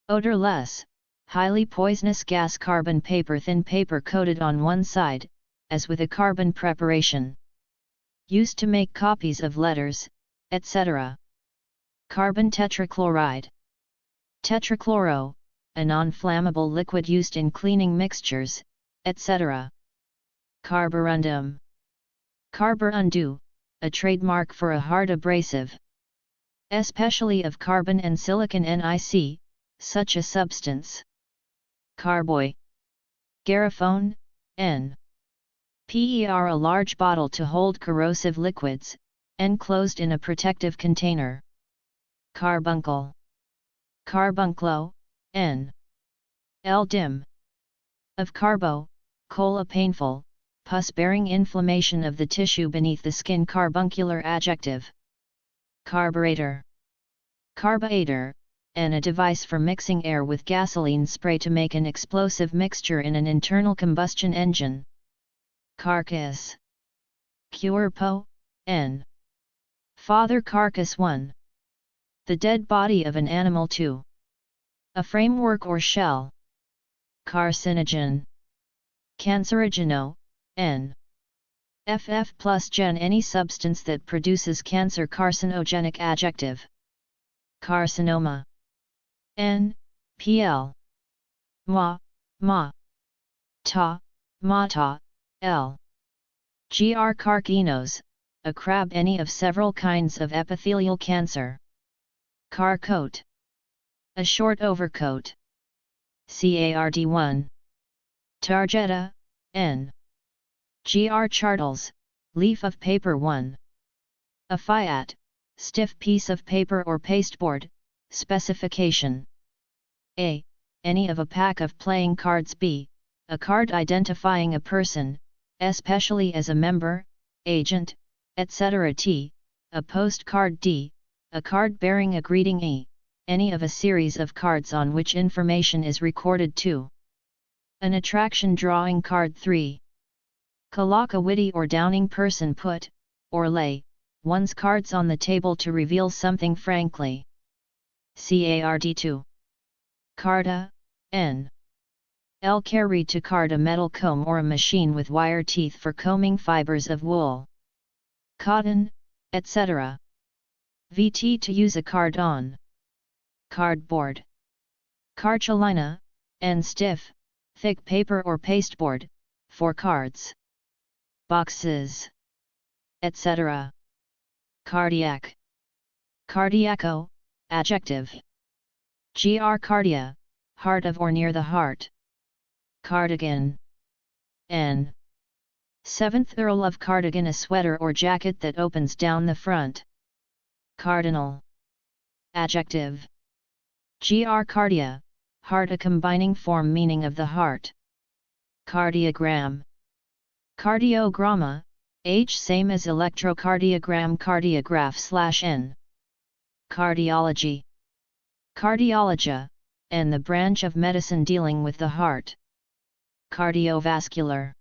odorless, highly poisonous gas. Carbon paper thin paper coated on one side, as with a carbon preparation. Used to make copies of letters, etc. Carbon tetrachloride. Tetrachloro, a non-flammable liquid used in cleaning mixtures, etc. Carborundum. Carborundu, a trademark for a hard abrasive, especially of carbon and silicon NiC, such a substance. Carboy. Garrafone, N. Per a large bottle to hold corrosive liquids, enclosed in a protective container. Carbuncle. Carbunclo, N. L-dim. Of carbo, coal a painful, pus-bearing inflammation of the tissue beneath the skin. Carbuncular adjective. Carburetor. Carburetor, and a device for mixing air with gasoline spray to make an explosive mixture in an internal combustion engine. Carcass. Cuerpo, N. Father carcass 1. The dead body of an animal 2. A framework or shell. Carcinogen. Cancerogeno, N. FF plus gen any substance that produces cancer. Carcinogenic. Adjective. Carcinoma. N. PL. Ma, ta, mata, L. Gr. Carcinos, a crab. Any of several kinds of epithelial cancer. Car coat. A short overcoat. Card1. Targetta, N. Gr. Chartles, leaf of paper. 1. A fiat, stiff piece of paper or pasteboard. Specification. A. Any of a pack of playing cards. B. A card identifying a person, especially as a member, agent, etc. T. A postcard. D. A card bearing a greeting. E. Any of a series of cards on which information is recorded. 2. An attraction drawing card. 3. Colloque. A witty or downing person put, or lay, one's cards on the table to reveal something frankly. Card2. Carda, N. L. Carry. To card. A metal comb or a machine with wire teeth for combing fibers of wool, cotton, etc. VT. To use a card on. Cardboard. Cartulina, N. Stiff, thick paper or pasteboard, for cards. Boxes, etc. Cardiac. Cardiaco, adjective. Gr. Cardia, heart of or near the heart. Cardigan. N. 7th Earl of Cardigan. A sweater or jacket that opens down the front. Cardinal. Adjective. Gr. Cardia, heart. A combining form meaning of the heart. Cardiogram. Cardiogramma, H. Same as electrocardiogram. Cardiograph / N. Cardiology. Cardiologia, and the branch of medicine dealing with the heart. Cardiovascular.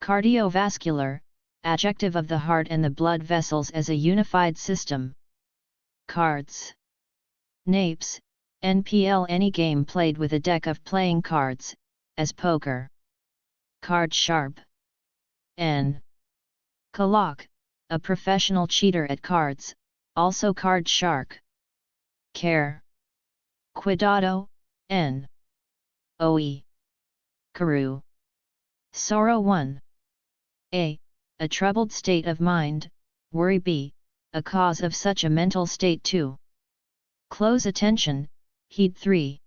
Cardiovascular, adjective of the heart and the blood vessels as a unified system. Cards. Napes, NPL. Any game played with a deck of playing cards, as poker. Card sharp. N. Colloque, a professional cheater at cards, also card shark. Care. Cuidado, N. OE. Carew. Sorrow. 1. A troubled state of mind, worry. B. A cause of such a mental state. 2. Close attention, heed. 3.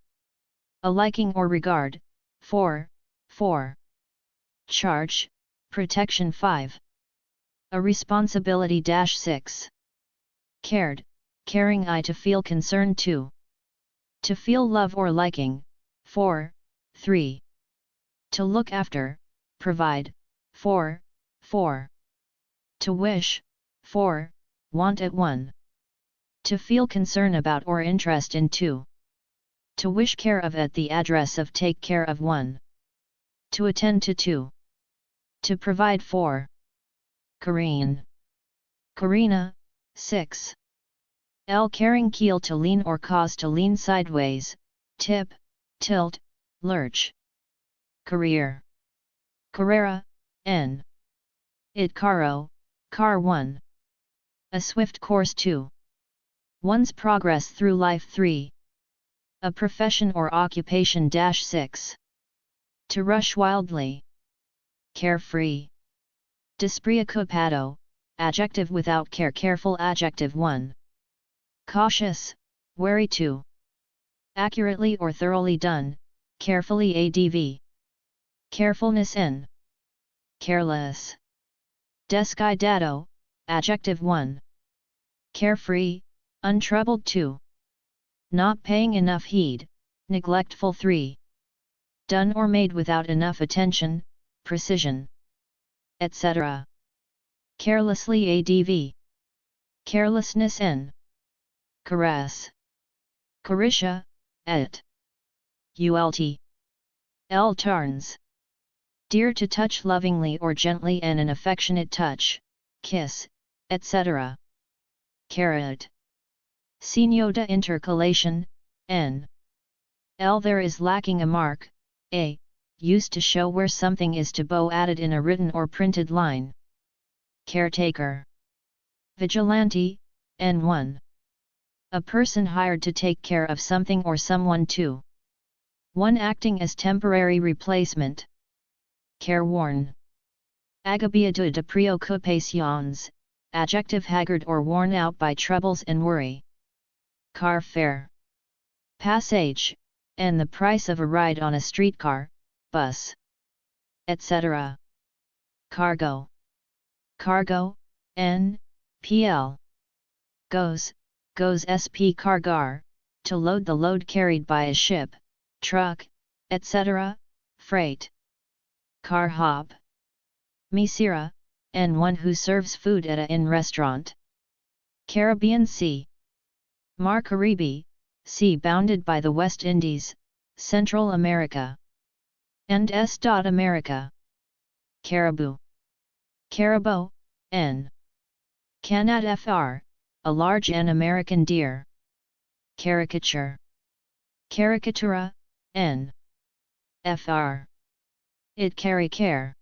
A liking or regard. 4. Charge, protection. 5. A responsibility. 6. Cared, caring. To feel concern. 2. To feel love or liking. 4. 3. To look after, provide. 4. To wish. 4. Want at. 1. To feel concern about or interest in. 2. To wish care of at the address of. Take care of. 1. To attend to. 2. To provide. 4. Careen. Carina. 6. L. Carrying keel. To lean or cause to lean sideways, tip, tilt, lurch. Career. Carrera, N. Id. Caro, car. 1. A swift course. 2. One's progress through life. 3. A profession or occupation. 6. To rush wildly. Carefree. Despreocupado, adjective without care. Careful. Adjective. 1. Cautious, wary. 2. Accurately or thoroughly done, carefully. Adv. Carefulness. N. Careless. Descuidado, adjective. 1. Carefree, untroubled. 2. Not paying enough heed, neglectful. 3. Done or made without enough attention, precision, etc. Carelessly. Adv. Carelessness. N. Caress. Carisha, et. Ult. L. Turns. Dear. To touch lovingly or gently and an affectionate touch, kiss, etc. Carrot. Signo de intercalation, N. L. There is lacking a mark, a. Used to show where something is to be added in a written or printed line. Caretaker. Vigilante, N1. A person hired to take care of something or someone. 2. One acting as temporary replacement. Careworn. Agobiado de preocupaciones, adjective haggard or worn out by troubles and worry. Car fare. Passage, and the price of a ride on a streetcar, bus, etc. Cargo. Cargo, N, PL. Goes sp cargar, to load the load carried by a ship, truck, etc., freight. Car hop. Mesera, and one who serves food at an inn restaurant. Caribbean Sea. Mar Caribe, sea bounded by the West Indies, Central America. And S. America. Caribou. Caribou, N. Canad fr, a large N American deer. Caricature. Caricatura, N. Fr. It carry care.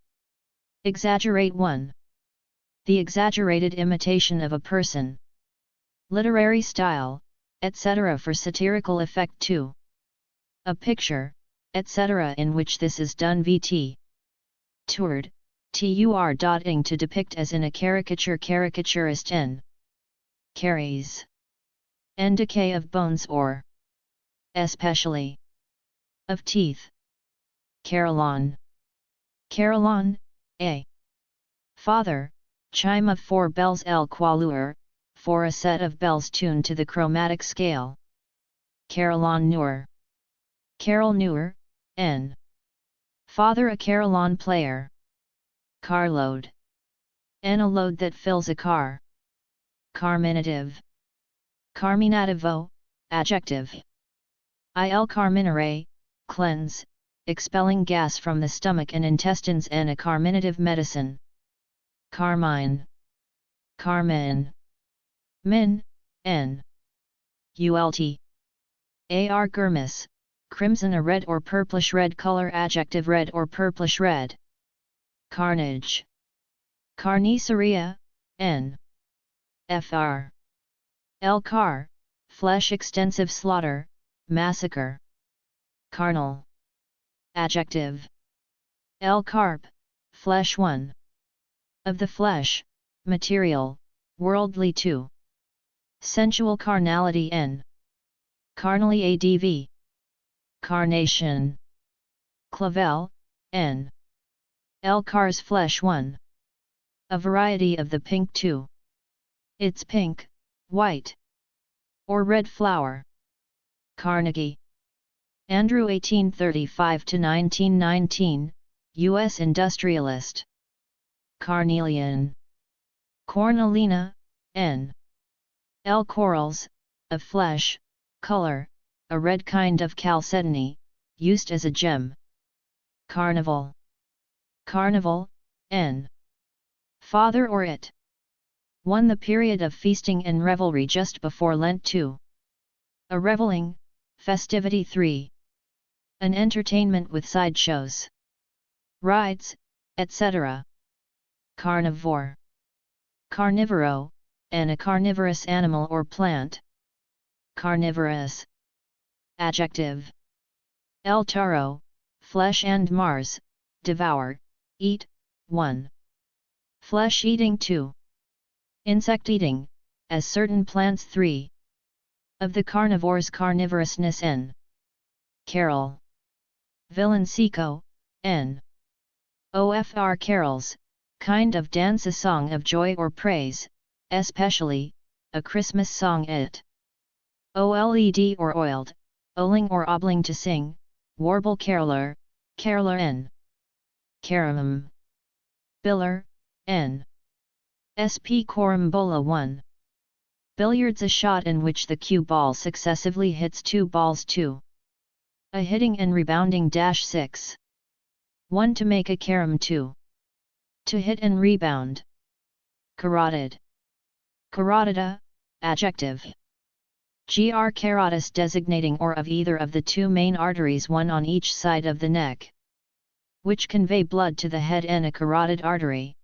Exaggerate 1. The exaggerated imitation of a person. Literary style, etc. for satirical effect. 2. A picture, etc. in which this is done. Vt. Toured, tur.ing to depict as in a caricature. Caricaturist. N. Caries. And decay of bones or especially of teeth. Carillon. Carillon, a. Father, chime of 4 bells. El qualuor, for a set of bells tuned to the chromatic scale. Carillon Noor. Carol Noor, N. Father a carillon player. Carload. N. A load that fills a car. Carminative. Carminativo, adjective. Il carminare, cleanse, expelling gas from the stomach and intestines. And a carminative medicine. Carmine. Carmine. Min, N. Ult. Ar gurmis, crimson, a red or purplish red color. Adjective, red or purplish red. Carnage. Carniceria, N. Fr. El car, flesh, extensive slaughter, massacre. Carnal. Adjective. El carp, flesh. 1. Of the flesh, material, worldly. 2. Sensual carnality. N. Carnally. Adv. Carnation. Clavel, N. El cars, flesh. 1. A variety of the pink. 2. It's pink, white, or red flower. Carnegie. Andrew 1835–1919, U.S. industrialist. Carnelian. Cornelina, N. L. corals, of flesh, color, a red kind of chalcedony, used as a gem. Carnival. Carnival, N. Father or it. 1. The period of feasting and revelry just before Lent. 2. A reveling, festivity. 3. An entertainment with sideshows, rides, etc. Carnivore. Carnivoro, and a carnivorous animal or plant. Carnivorous. Adjective. El taro, flesh and Mars, devour, eat. 1. Flesh eating. 2. Insect eating, as certain plants. 3. Of the carnivore's carnivorousness. N. Carol. Villancico, N. Ofr. Carols, kind of dance, a song of joy or praise, especially, a Christmas song. It. Oled or oiled, oling or obling to sing, warble. Caroler, caroler. N. Caramum. Biller, N. Sp. Carambola. 1. Billiards, a shot in which the cue ball successively hits 2 balls. 2. A hitting and rebounding. 6. 1. To make a carom. 2. To hit and rebound. Carotid. Carotida, adjective. Carotis designating or of either of the two main arteries, one on each side of the neck, which convey blood to the head, and a carotid artery.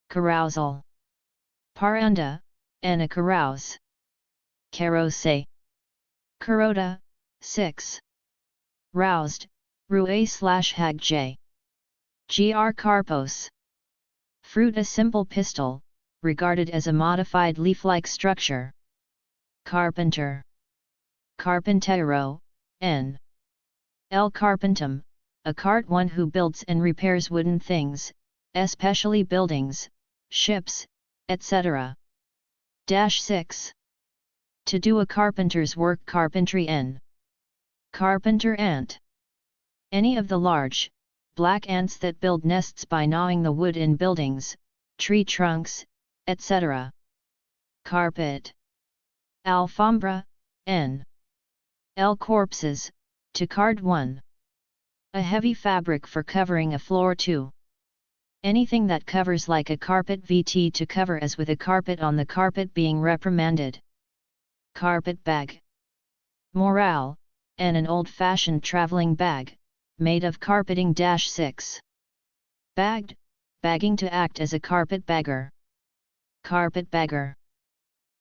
Carousal. Paranda, and a carouse. Carose. Carota, 6. Roused, rue/hag j. Carpos. Fruit, a simple pistil, regarded as a modified leaf-like structure. Carpenter. Carpintero, n. El carpentum, a cart, one who builds and repairs wooden things, especially buildings, ships, etc. 6. To do a carpenter's work, carpentry, n. Carpenter ant. Any of the large, black ants that build nests by gnawing the wood in buildings, tree trunks, etc. Carpet. Alfombra, n. L corpses, to card 1. A heavy fabric for covering a floor 2. Anything that covers like a carpet, vt to cover, as with a carpet on the carpet being reprimanded. Carpet bag. Morale, and an old-fashioned traveling bag, made of carpeting. 6. Bagged, bagging, to act as a carpet bagger. Carpet bagger.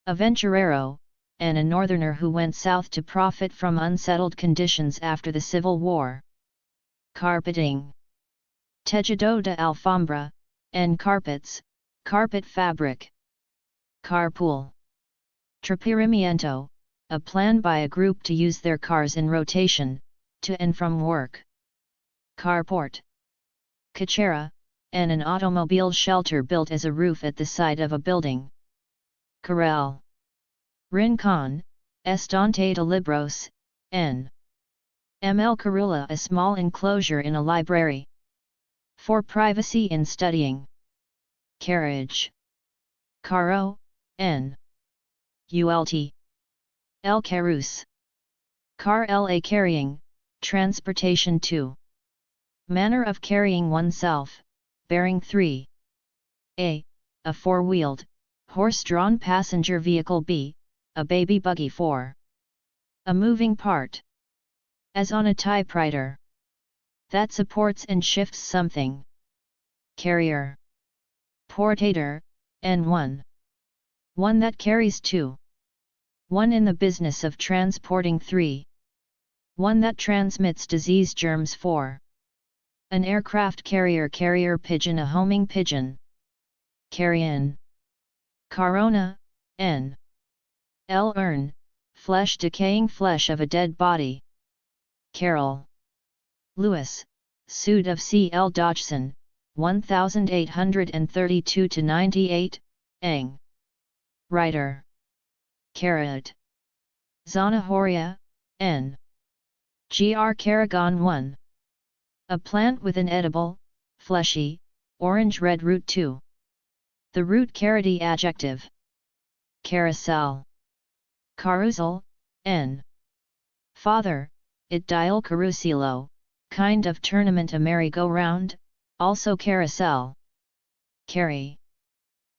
Aventurero, and a northerner who went south to profit from unsettled conditions after the Civil War. Carpeting. Tejido de alfombra, and carpets, carpet fabric. Carpool. Trapirimiento, a plan by a group to use their cars in rotation, to and from work. Carport. Cachera, and an automobile shelter built as a roof at the side of a building. Corral. Rincon, estante de libros, n. ml carula, a small enclosure in a library. For privacy in studying. Carriage. Carro, n. ult. El carus. Car, la carrying, transportation 2. Manner of carrying oneself, bearing 3. A four-wheeled, horse-drawn passenger vehicle. B, a baby buggy. 4. A moving part. As on a typewriter. That supports and shifts something. Carrier. Portator, n1. One that carries 2. One in the business of transporting. 3. One that transmits disease germs. 4. An aircraft carrier. Carrier pigeon, a homing pigeon. Carrion. Corona, n. L urn, flesh, decaying flesh of a dead body. Carol. Lewis, suit of C. L. Dodgson, 1832–98, Ang. Writer. Carrot. Zanahoria, n. Carragon 1. A plant with an edible, fleshy, orange-red root. 2. The root carroty adjective. Carousel. Carousel, n. Father, it dial carusilo, kind of tournament, a merry-go-round, also carousel. Carry.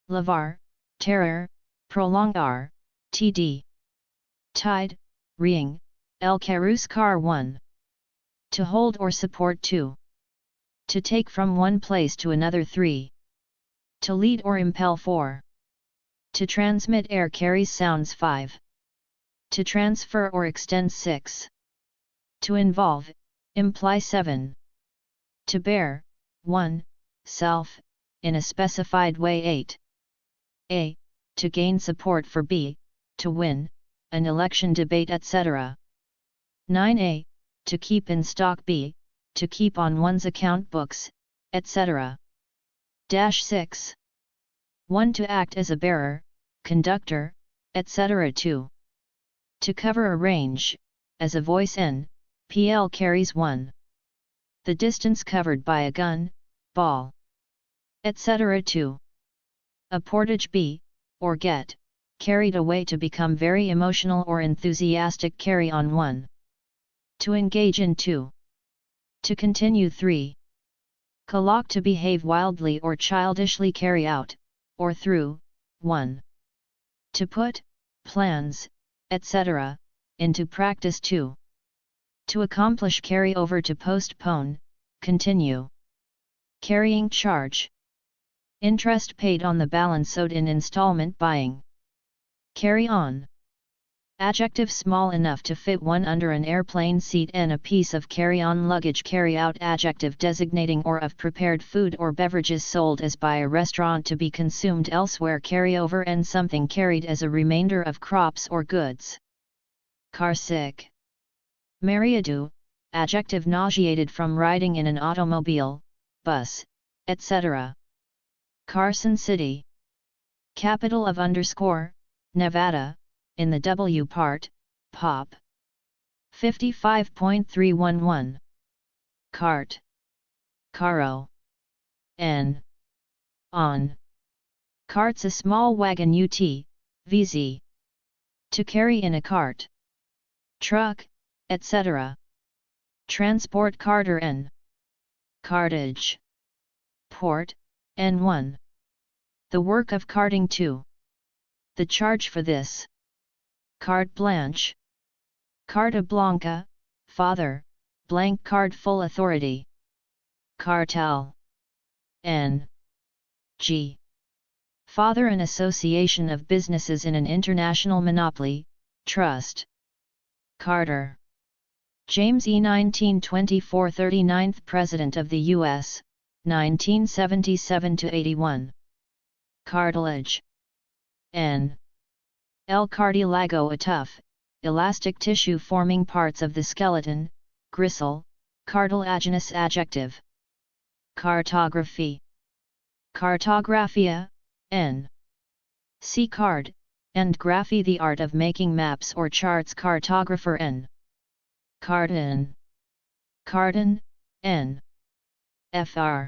Lavar, terror, prolongar, td. Tide, reeing, el carus car 1. To hold or support. 2. To take from one place to another. 3. To lead or impel. 4. To transmit air, carries sounds. 5. To transfer or extend. 6. To involve, imply. 7. To bear, 1, self, in a specified way. 8. A. To gain support for. B. To win, an election, debate, etc. 9a. To keep in stock. B. To keep on one's account books, etc. 6. 1. To act as a bearer, conductor, etc. 2. To cover a range, as a voice. N. PL carries 1. The distance covered by a gun, ball, etc. 2. A portage. B, or get, carried away, to become very emotional or enthusiastic. Carry on. 1. To engage in. 2. To continue. 3. Colloque, to behave wildly or childishly. Carry out, or through. 1. To put, plans, etc., into practice 2. To accomplish carry over to postpone, continue. Carrying charge. Interest paid on the balance owed in installment buying. Carry on. Adjective small enough to fit one under an airplane seat and a piece of carry-on luggage. Carry out adjective designating or of prepared food or beverages sold as by a restaurant to be consumed elsewhere. Carry over and something carried as a remainder of crops or goods. Car sick. Mareado, adjective nauseated from riding in an automobile, bus, etc. Carson City. Capital of Nevada, in the W part, Pop. 55.311. Cart. Caro. On. Cart's a small wagon VZ. To carry in a cart. Truck, etc. Transport carter Cartage. Port, N1. The work of carting 2. The charge for this. Carte blanche. Carta blanca, father, blank card full authority. Cartel. G. Father, an association of businesses in an international monopoly, trust. Carter. James E. 1924 39th President of the U.S., 1977–81. Cartilage. El cartílago, a tough, elastic tissue forming parts of the skeleton, gristle, cartilaginous adjective. Cartography. Cartographia, See card, and graphy, the art of making maps or charts. Cartographer Carton. Carton, Fr.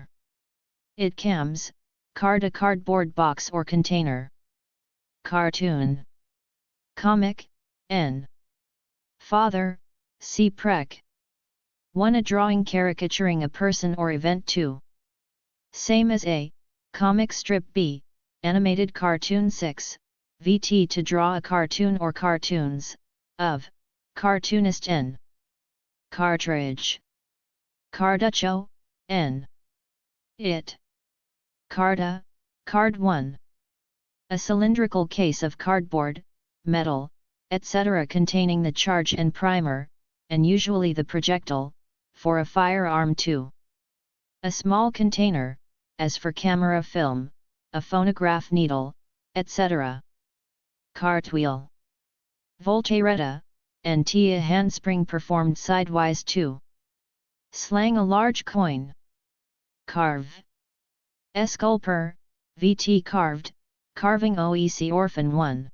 It comes, card, a cardboard box or container. Cartoon. Comic, Father, see prec. 1. A drawing caricaturing a person or event. 2. Same as a comic strip. B. Animated cartoon. 6. VT, to draw a cartoon or cartoons, of cartoonist. Cartridge. Cartucho, It. Carta, card 1. A cylindrical case of cardboard, metal, etc. containing the charge and primer, and usually the projectile, for a firearm. 2. A small container, as for camera film, a phonograph needle, etc. Cartwheel. Voltereta, and a handspring performed sidewise. 2. Slang, a large coin. Carve. Esculper, VT, carved, carving. OEC, orphan. 1.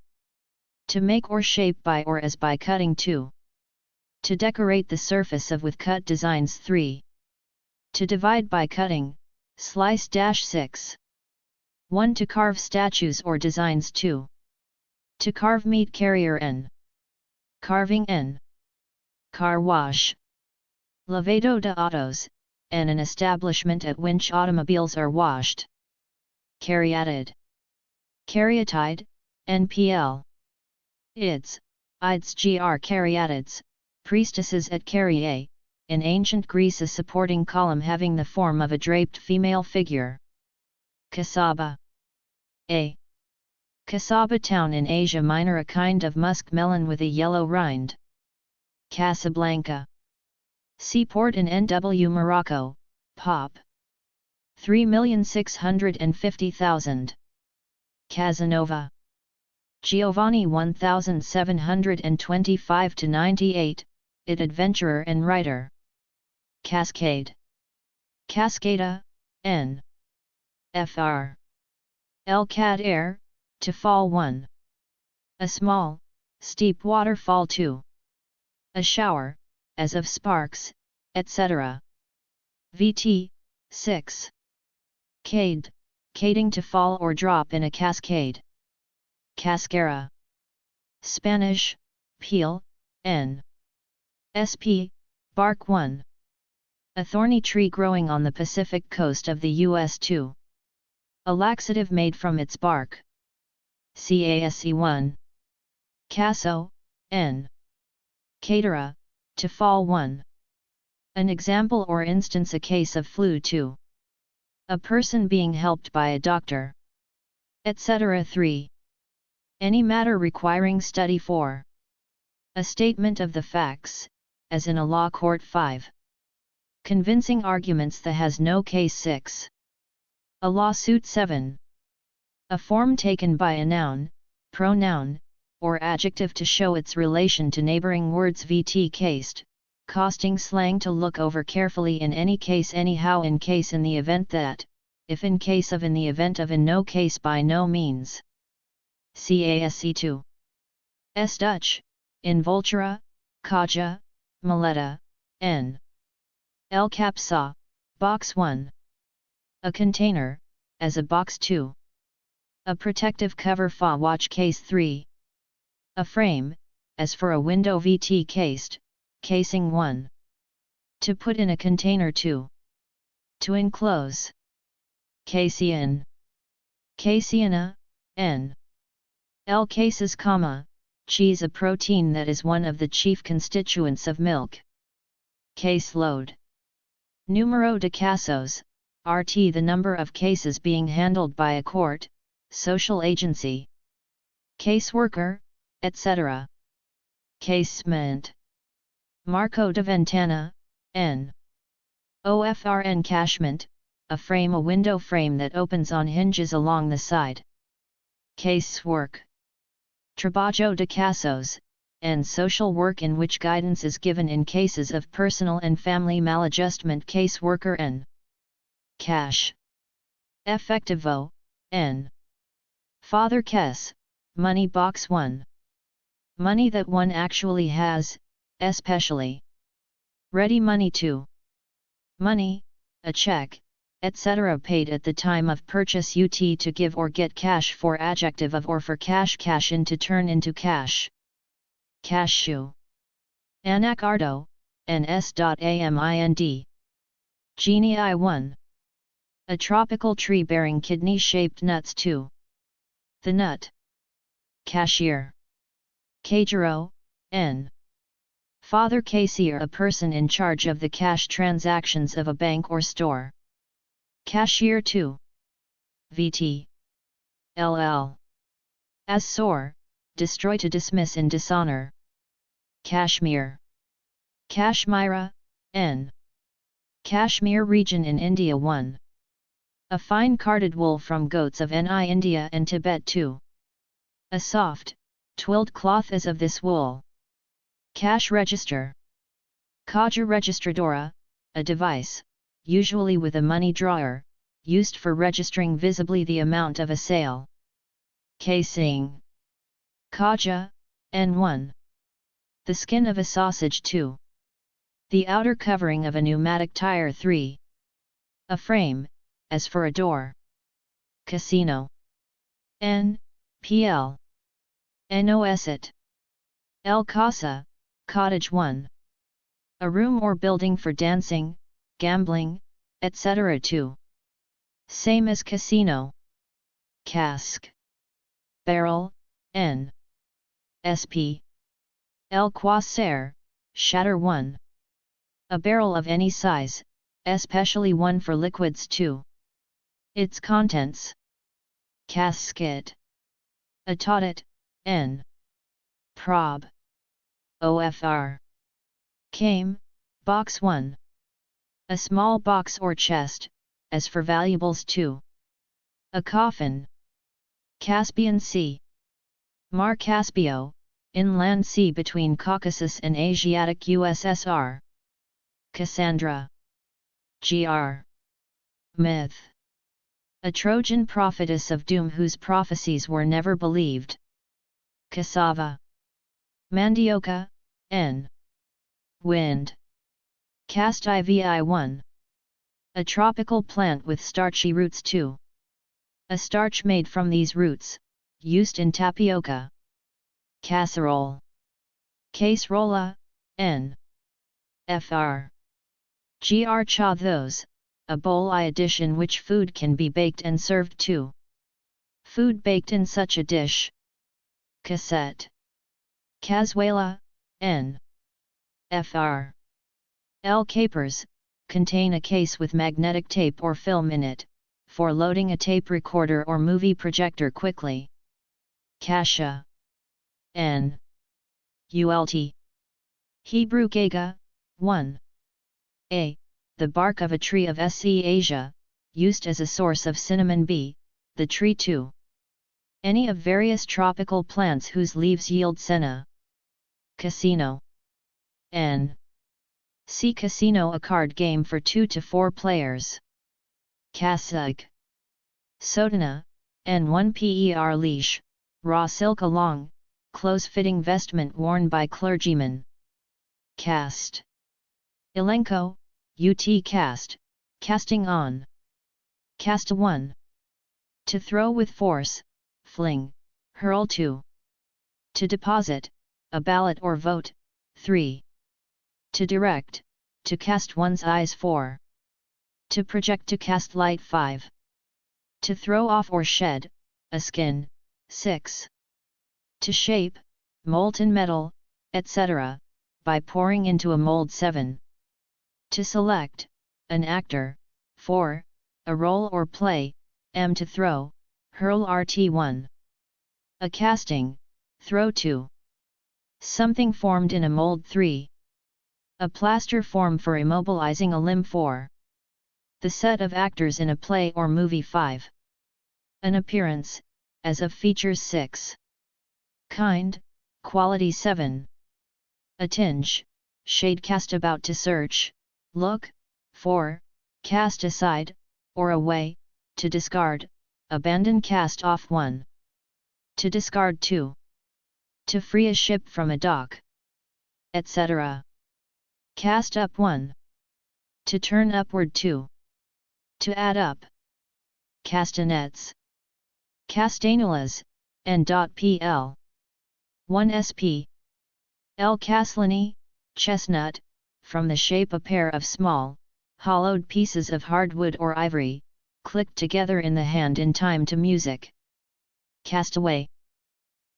To make or shape by or as by cutting. 2. To decorate the surface of with cut designs. 3. To divide by cutting, slice. 6. 1. To carve statues or designs. 2. To carve meat. Carrier. Carving. Car wash. Lavado de autos, an establishment at which automobiles are washed. Caryatid. Caryatide, NPL. Ides gr caryatids, priestesses at Caryae, in ancient Greece, a supporting column having the form of a draped female figure. Casaba. A. Casaba town in Asia Minor, a kind of musk melon with a yellow rind. Casablanca. Seaport in NW Morocco, Pop. 3,650,000. Casanova. Giovanni 1725–98, it adventurer and writer. Cascade. Cascada, N. Fr. El Cad Air, to fall. 1. A small, steep waterfall. 2. A shower, as of sparks, etc. VT, 6. Cade, cading, to fall or drop in a cascade. Cascara. Spanish, peel, N. Sp, bark. 1. A thorny tree growing on the Pacific coast of the U.S. 2. A laxative made from its bark. CASE 1. Caso, n. Catera, to fall 1. An example or instance: a case of flu 2. A person being helped by a doctor, etc. 3. Any matter requiring study 4. A statement of the facts, as in a law court 5. Convincing arguments that has no case 6. A lawsuit 7. A form taken by a noun, pronoun, or adjective to show its relation to neighboring words. VT cased, costing slang to look over carefully. In any case, anyhow, in case, in the event that, if, in case of, in the event of, in no case, by no means. CASE 2. S Dutch, in Vultura, Kaja, Maleta, N. El Capsa, box 1. A container, as a box 2. A protective cover fa watch case 3. A frame, as for a window. VT cased, casing 1. To put in a container 2. To enclose. Casein. Caseina, N. L cases, cheese, a protein that is one of the chief constituents of milk. Caseload. Numero de casos, RT, the number of cases being handled by a court, social agency, caseworker, etc. Casement. Marco de ventana, N. OFR. Encashment, a frame, a window frame that opens on hinges along the side. Casework. Trabajo de casos, and social work in which guidance is given in cases of personal and family maladjustment. Caseworker. N. Cash. Efectivo, N. Father Kes, money. Box 1. Money that one actually has, especially. Ready money 2. Money, a check, etc. paid at the time of purchase. UT, to give or get cash for, adjective of or for cash. Cash in, to turn into cash. Cashew. Anacardo, ns.amind. Genii 1. A tropical tree bearing kidney-shaped nuts 2. The nut. Cashier. Cajero, N. Father Casier, a person in charge of the cash transactions of a bank or store. Cashier 2. VT. LL. As sore, destroy, to dismiss in dishonor. Kashmir. Kashmira, N. Kashmir region in India 1. A fine carded wool from goats of Ni, India and Tibet 2. A soft, twilled cloth as of this wool. Cash register. Caja registradora, a device, usually with a money drawer, used for registering visibly the amount of a sale. Casing. Caja, N1. The skin of a sausage 2. The outer covering of a pneumatic tire 3. A frame, as for a door. Casino. N. PL. Nosit. El Casa, cottage 1. A room or building for dancing, gambling, etc. 2. Same as casino. Cask. Barrel, N. SP. El Quasar, shatter 1. A barrel of any size, especially one for liquids 2. Its contents. Casket. A taudet, N. Prob. OFR. Came, box 1. A small box or chest, as for valuables 2. A coffin. Caspian Sea. Mar Caspio, inland sea between Caucasus and Asiatic USSR. Cassandra. Gr. Myth. A Trojan prophetess of doom whose prophecies were never believed. Cassava. Mandioca, N. Wind. Castivi 1. A tropical plant with starchy roots 2. A starch made from these roots, used in tapioca. Casserole. Caserola, N. Fr. Gr cha those, a bowl-I dish in which food can be baked and served 2. Food baked in such a dish. Cassette. Cazuela, n. fr. L. Capers, contain a case with magnetic tape or film in it, for loading a tape recorder or movie projector quickly. Kasha, n. ult. Hebrew gaga, 1. A. The bark of a tree of SC Asia, used as a source of cinnamon. B. The tree. 2. Any of various tropical plants whose leaves yield senna. Casino, n. See casino, a card game for 2 to 4 players. Kasug, sotana, n1 per leash, raw silk, a long, close-fitting vestment worn by clergymen. Cast, elenco, ut cast, casting on. Cast 1. To throw with force, fling, hurl. 2. To deposit, a ballot or vote. 3. To direct, to cast one's eyes. 4. To project, to cast light. 5. To throw off or shed, a skin. 6. To shape, molten metal, etc., by pouring into a mold. 7. To select, an actor. 4. A role or play. To throw, hurl. Rt1. A casting, throw. 2. Something formed in a mold. 3. A plaster form for immobilizing a limb. 4. The set of actors in a play or movie. 5. An appearance, as of features. 6. Kind, quality. 7. A tinge, shade, cast about, to search, look. 4. Cast aside, or away, to discard, abandon, cast off. 1. To discard. 2. To free a ship from a dock, etc. Cast up. 1. To turn upward. 2. To add up. Castanets, castanulas, n.pl. 1 sp. L. caslani, chestnut, from the shape, a pair of small, hollowed pieces of hardwood or ivory, clicked together in the hand in time to music. Castaway,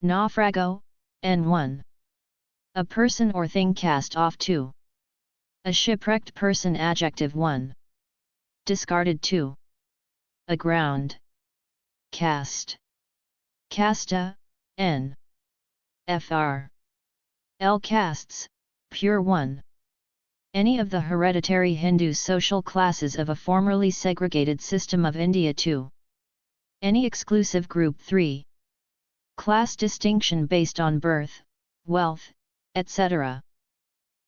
naufrago, n1. A person or thing cast off. 2. A shipwrecked person, adjective. 1. Discarded. 2. Aground. Cast, casta, n. fr. L. castes, pure. 1. Any of the hereditary Hindu social classes of a formerly segregated system of India. 2. Any exclusive group. 3. Class distinction based on birth, wealth, etc.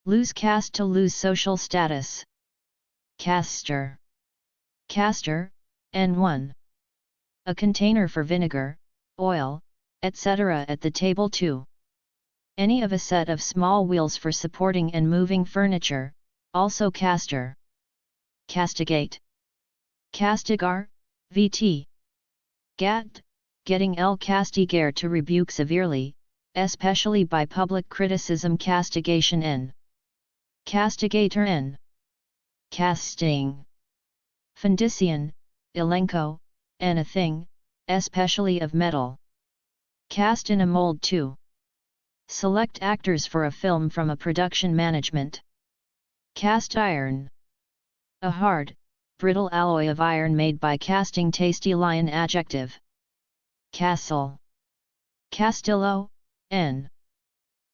Lose caste, to lose social status. Caster, castor, n1. A container for vinegar, oil, etc. at the table. 2. Any of a set of small wheels for supporting and moving furniture, also caster. Castigate, castigar, vt. Gat, getting el castigar, to rebuke severely, especially by public criticism. Castigation, n. Castigator, n. Casting, Fundician, elenco, and a thing, especially of metal. Cast in a mold. 2. Select actors for a film from a production management. Cast iron, a hard, brittle alloy of iron made by casting. Tasty lion, adjective. Castle, castillo, n.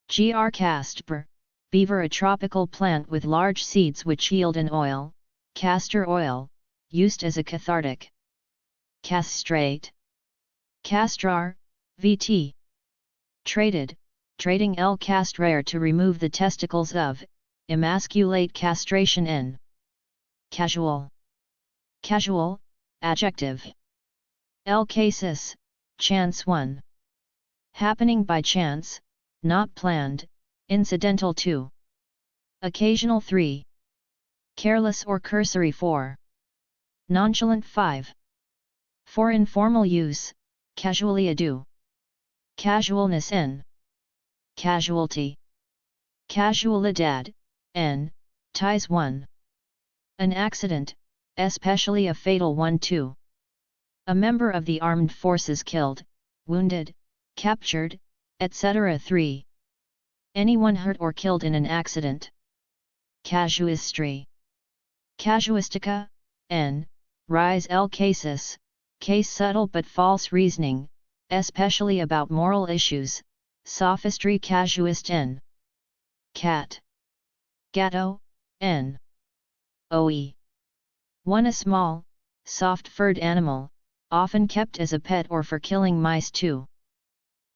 Gr. Castber, beaver, a tropical plant with large seeds which yield an oil, castor oil, used as a cathartic. Castrate, castrar, vt. Traded, trading el castrare, to remove the testicles of, emasculate. Castration, n. Casual, casual, adjective. El casus, chance. 1. Happening by chance, not planned, incidental. 2. Occasional. 3. Careless or cursory. 4. Nonchalant. 5. For informal use, casually ado. Casualness, n. Casualty, casualidad, n. Ties. 1. An accident, especially a fatal one. 2. A member of the armed forces killed, wounded, captured, etc. 3. anyone hurt or killed in an accident. Casuistry. Casuistica, n. Rise el casus, case subtle but false reasoning, especially about moral issues, sophistry casuist n. Cat. Gatto, n. Oe. 1. A small, soft-furred animal, often kept as a pet or for killing mice. 2.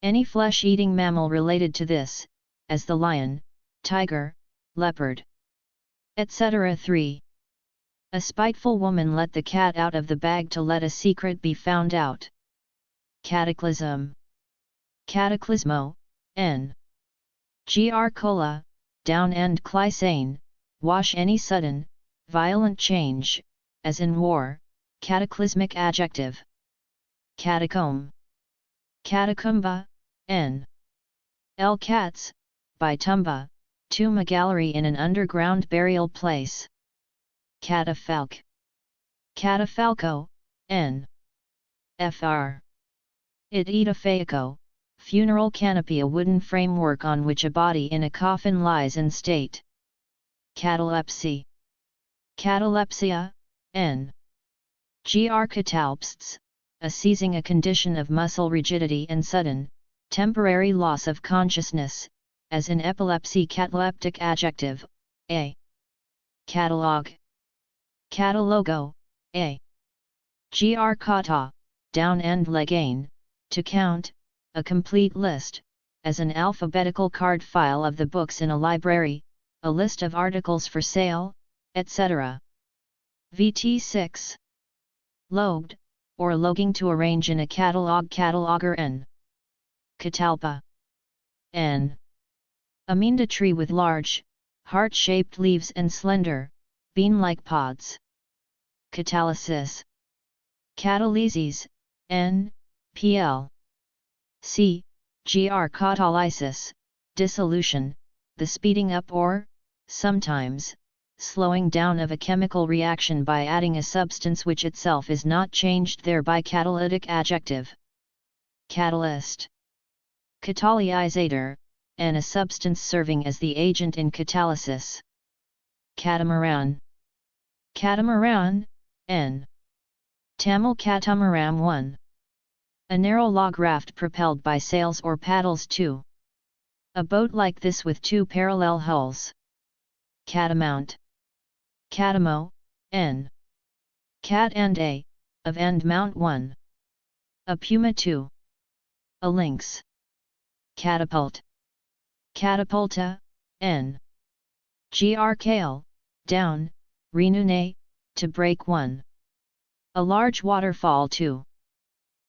Any flesh-eating mammal related to this, as the lion, tiger, leopard, etc. 3. A spiteful woman let the cat out of the bag to let a secret be found out. Cataclysm. Cataclysmo, n. Gr. cola, down and clysane, wash any sudden, violent change, as in war, cataclysmic adjective. Catacomb. Catacumba, n. L. Cats, by tumba, tomb, a gallery in an underground burial place. Catafalque. Catafalco, n. Fr. Itafaico, funeral canopy, a wooden framework on which a body in a coffin lies in state. Catalepsy. Catalepsia, n. Gr. catalpsts, a seizing, a condition of muscle rigidity and sudden, temporary loss of consciousness, as in epilepsy. Cataleptic adjective, a. Catalog. Catalogo, a. Gr. kata, down and legain, to count, a complete list, as an alphabetical card file of the books in a library, a list of articles for sale, etc. VT 6. Logged, or logging, to arrange in a catalog. Cataloger n. Catalpa, n. Aminda tree with large, heart-shaped leaves and slender, bean-like pods. Catalysis. Catalyses, n. pl. C. Gr. catalysis, dissolution, the speeding up or, sometimes, slowing down of a chemical reaction by adding a substance which itself is not changed, thereby. Catalytic adjective. Catalyst. Catalysator, and a substance serving as the agent in catalysis. Catamaran. Catamaran, n. Tamil catamaran 1. A narrow log raft propelled by sails or paddles. 2. A boat like this with two parallel hulls. Catamount. Catamo, n. Cat and a, of and mount 1. A puma. 2. A lynx. Catapult. Catapulta, n. Gr. Kale, down, renune, to break. 1. A large waterfall. 2.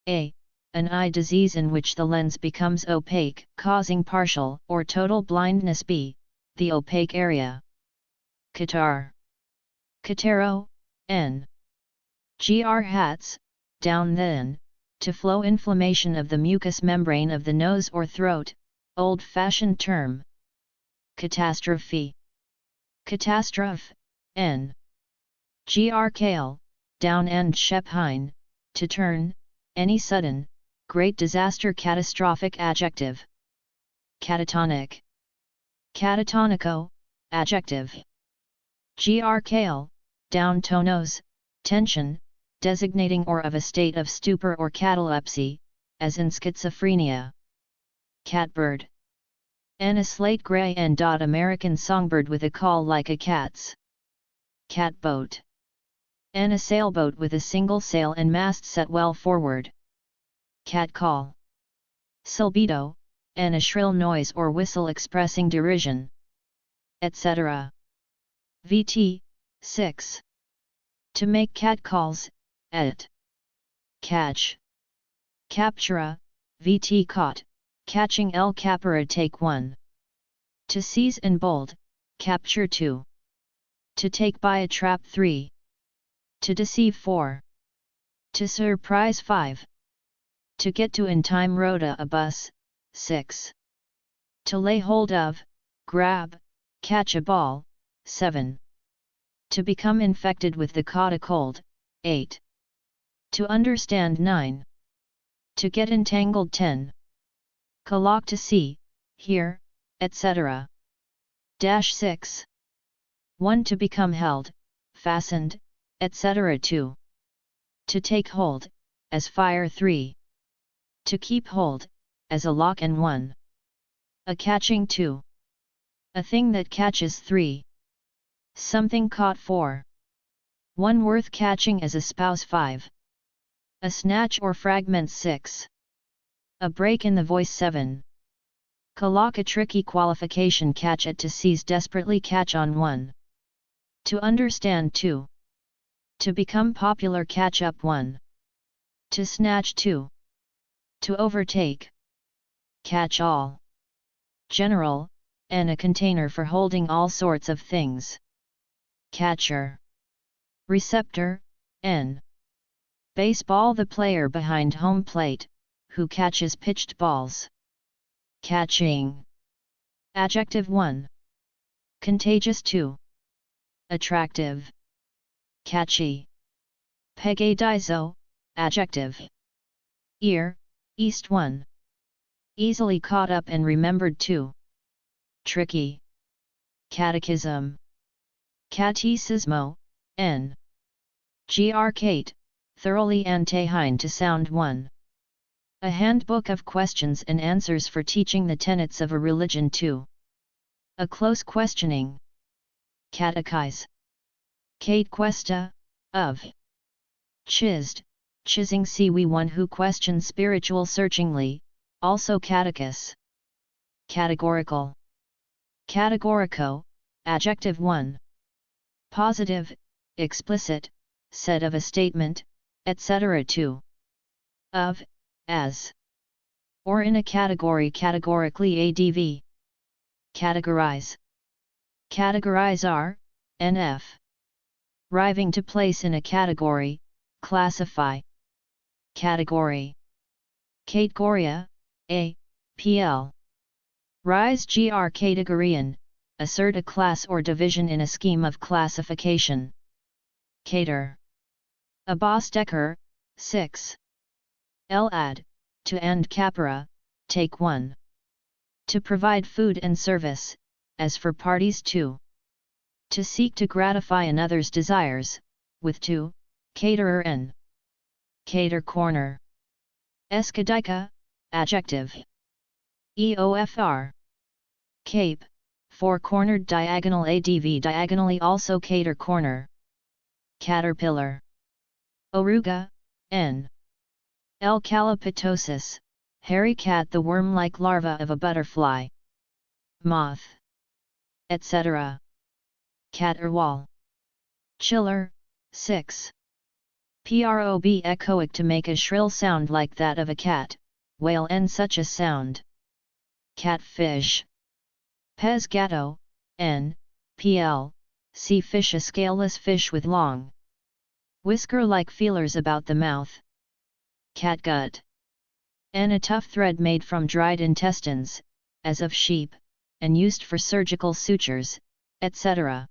A. An eye disease in which the lens becomes opaque, causing partial or total blindness. B. The opaque area. Catarrh. Catarrho, n. Gr. Hats, down then, to flow, inflammation of the mucous membrane of the nose or throat, old-fashioned term. Catastrophe. Catastrophe, n. Gr. Kale, down and shephein, to turn, any sudden, great disaster. Catastrophic adjective. Catatonic. Catatonico, adjective. Gr. Kale, down tonos, tension, designating or of a state of stupor or catalepsy, as in schizophrenia. Catbird. N. A slate gray and dot American songbird with a call like a cat's. Catboat. N. A sailboat with a single sail and mast set well forward. Catcall. Silbido, and a shrill noise or whistle expressing derision, etc. VT 6. To make catcalls, et. Catch. Captura, VT caught, catching el capere. Take 1. To seize and bold, capture. 2. To take by a trap. 3. To deceive. 4. To surprise. 5. To get to in time. Rhoda, a bus. 6. To lay hold of, grab, catch a ball. 7. To become infected with the caught a cold. 8. To understand. 9. To get entangled. 10. Kalak, to see, hear, etc. Dash 6. 1. To become held, fastened, etc. 2. To take hold, as fire. 3. To keep hold, as a lock. And 1. A catching. 2. A thing that catches. 3. Something caught. 4. One worth catching as a spouse. 5. A snatch or fragment. 6. A break in the voice. 7. Kalak, a tricky qualification. Catch at, to seize, desperately catch on. 1. To understand. 2. To become popular. Catch up. 1. To snatch. 2. To overtake. Catch all. General, and a container for holding all sorts of things. Catcher. Receptor, n. Baseball, the player behind home plate, who catches pitched balls. Catching. Adjective. 1. Contagious. 2. Attractive. Catchy. Pegadizo, adjective. Ear, east. 1. Easily caught up and remembered. 2. Tricky. Catechism. Catecismo, n. Grcate, thoroughly antehine to sound. 1. A handbook of questions and answers for teaching the tenets of a religion. 2. A close questioning. Catechize. Cate questa, of. Chizzed, chizzing. We one who questions spiritual searchingly, also catechus. Categorical. Categorico, adjective. 1. Positive, explicit, said of a statement, etc. 2. Of, as. Or in a category. Categorically. Adv. Categorize. Categorize. R, nf. Riving to place in a category, classify. Category. Categoria, a, pl. Rise. Categorian, assert a class or division in a scheme of classification. Cater. Abosdecker, 6. Add, to end. Capera, take. 1. To provide food and service, as for parties. 2. To seek to gratify another's desires, with. 2. Caterer. N. Cater corner. Escadica, adjective. Eofr. Cape, four-cornered. Diagonal. Adv. Diagonally. Also cater corner. Caterpillar. Oruga, n. L. Calopitosis, hairy cat, the worm-like larva of a butterfly. Moth, etc. Caterwaul. Chiller, 6. Prob, echoic, to make a shrill sound like that of a cat, whale, and such a sound. Catfish. Pez gato, n. Pl. Sea fish, a scaleless fish with long whisker-like feelers about the mouth. Catgut. N. A tough thread made from dried intestines, as of sheep, and used for surgical sutures, etc.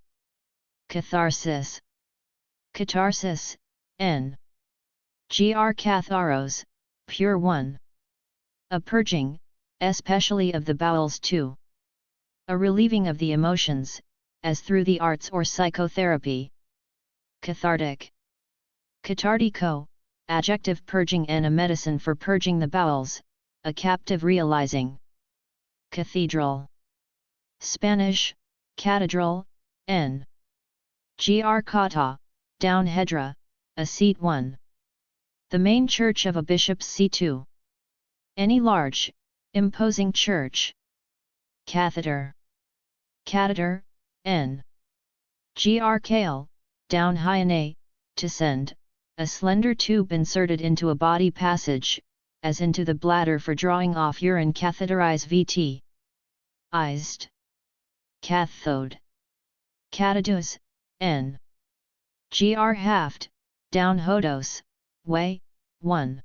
Catharsis. Catharsis, n. Gr. Catharos, pure. 1. A purging, especially of the bowels. 2. A relieving of the emotions, as through the arts or psychotherapy. Cathartic. Cathartico, adjective. Purging, and a medicine for purging the bowels, a captive realizing. Cathedral. Spanish, catedral, n. Gr. Cata, down hedra, a seat. 1. The main church of a bishop's see. 2. Any large, imposing church. Catheter. Catheter, n. Gr. Kale, down hyena, to send, a slender tube inserted into a body passage, as into the bladder for drawing off urine. Catheterize. Vt. Ized. Cathode. Catadus, n. Gr. Haft, down hodos, way, 1.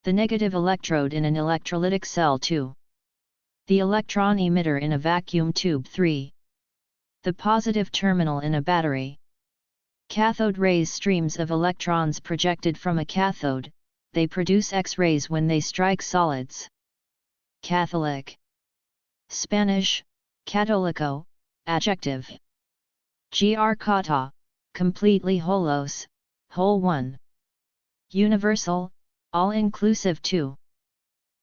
The negative electrode in an electrolytic cell. 2. The electron emitter in a vacuum tube. 3. The positive terminal in a battery. Cathode rays, streams of electrons projected from a cathode, they produce X-rays when they strike solids. Catholic. Spanish, católico, adjective. Gr completely holos, whole one. Universal, all-inclusive 2.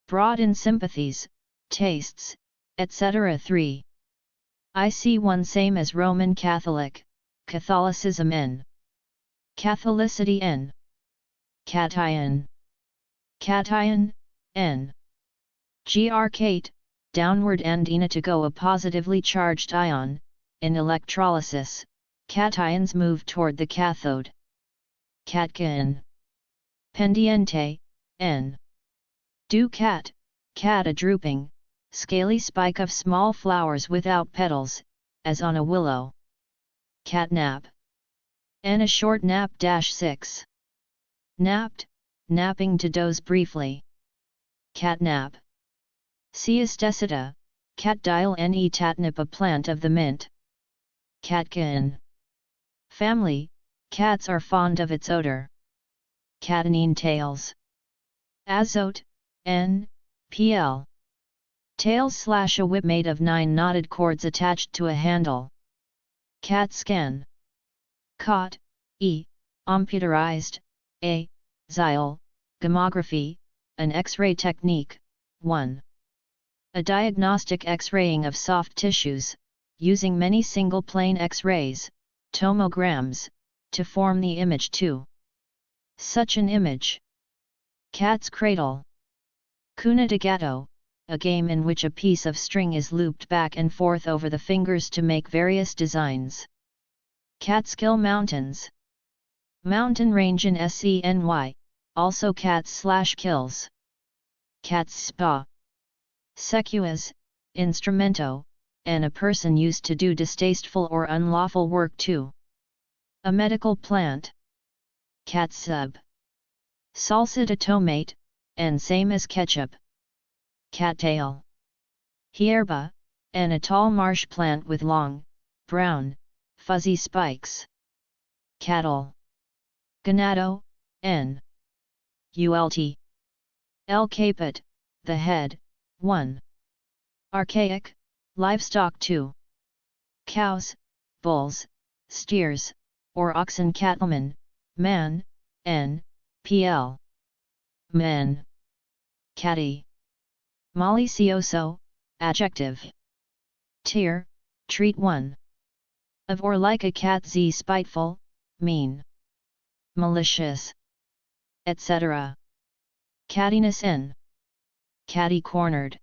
Broad in sympathies, tastes, etc. 3. I see one same as Roman Catholic, Catholicism n. Catholicity n. Cation. Cation, n. Gr downward and ina to go a positively charged ion, in electrolysis, cations move toward the cathode. Catkin. Pendiente, n. Do cat, cat a drooping, scaly spike of small flowers without petals, as on a willow. Catnap. N a short nap. 6. Napped, napping to doze briefly. Catnap. Siestecita, catdial ne tatnip a plant of the mint. Catkin. Family, cats are fond of its odor. Catenine tails. Azote, n, pl. Tails / a whip made of 9 knotted cords attached to a handle. Cat scan. Cot, e, computerized, a, xyle, gemmography, an X-ray technique. 1. A diagnostic X-raying of soft tissues, using many single-plane X-rays, tomograms, to form the image. 2. Such an image. Cat's cradle. Cuna de gato, a game in which a piece of string is looped back and forth over the fingers to make various designs. Catskill Mountains. Mountain range in Seny, also cats/kills. Cat's spa. Secuas, instrumento, and a person used to do distasteful or unlawful work. 2. A medical plant. Catsup. Salsa de tomate, and same as ketchup. Cattail. Hierba, and a tall marsh plant with long, brown, fuzzy spikes. Cattle. Ganado, n. Ult. El caput, the head. 1. Archaic, livestock. 2. Cows, bulls, steers, or oxen. Cattleman, man, n, pl. Men. Catty. Malicioso, adjective. Tier, treat. 1. Of or like a cat. Spiteful, mean. Malicious, etc. Cattiness n. Catty-cornered.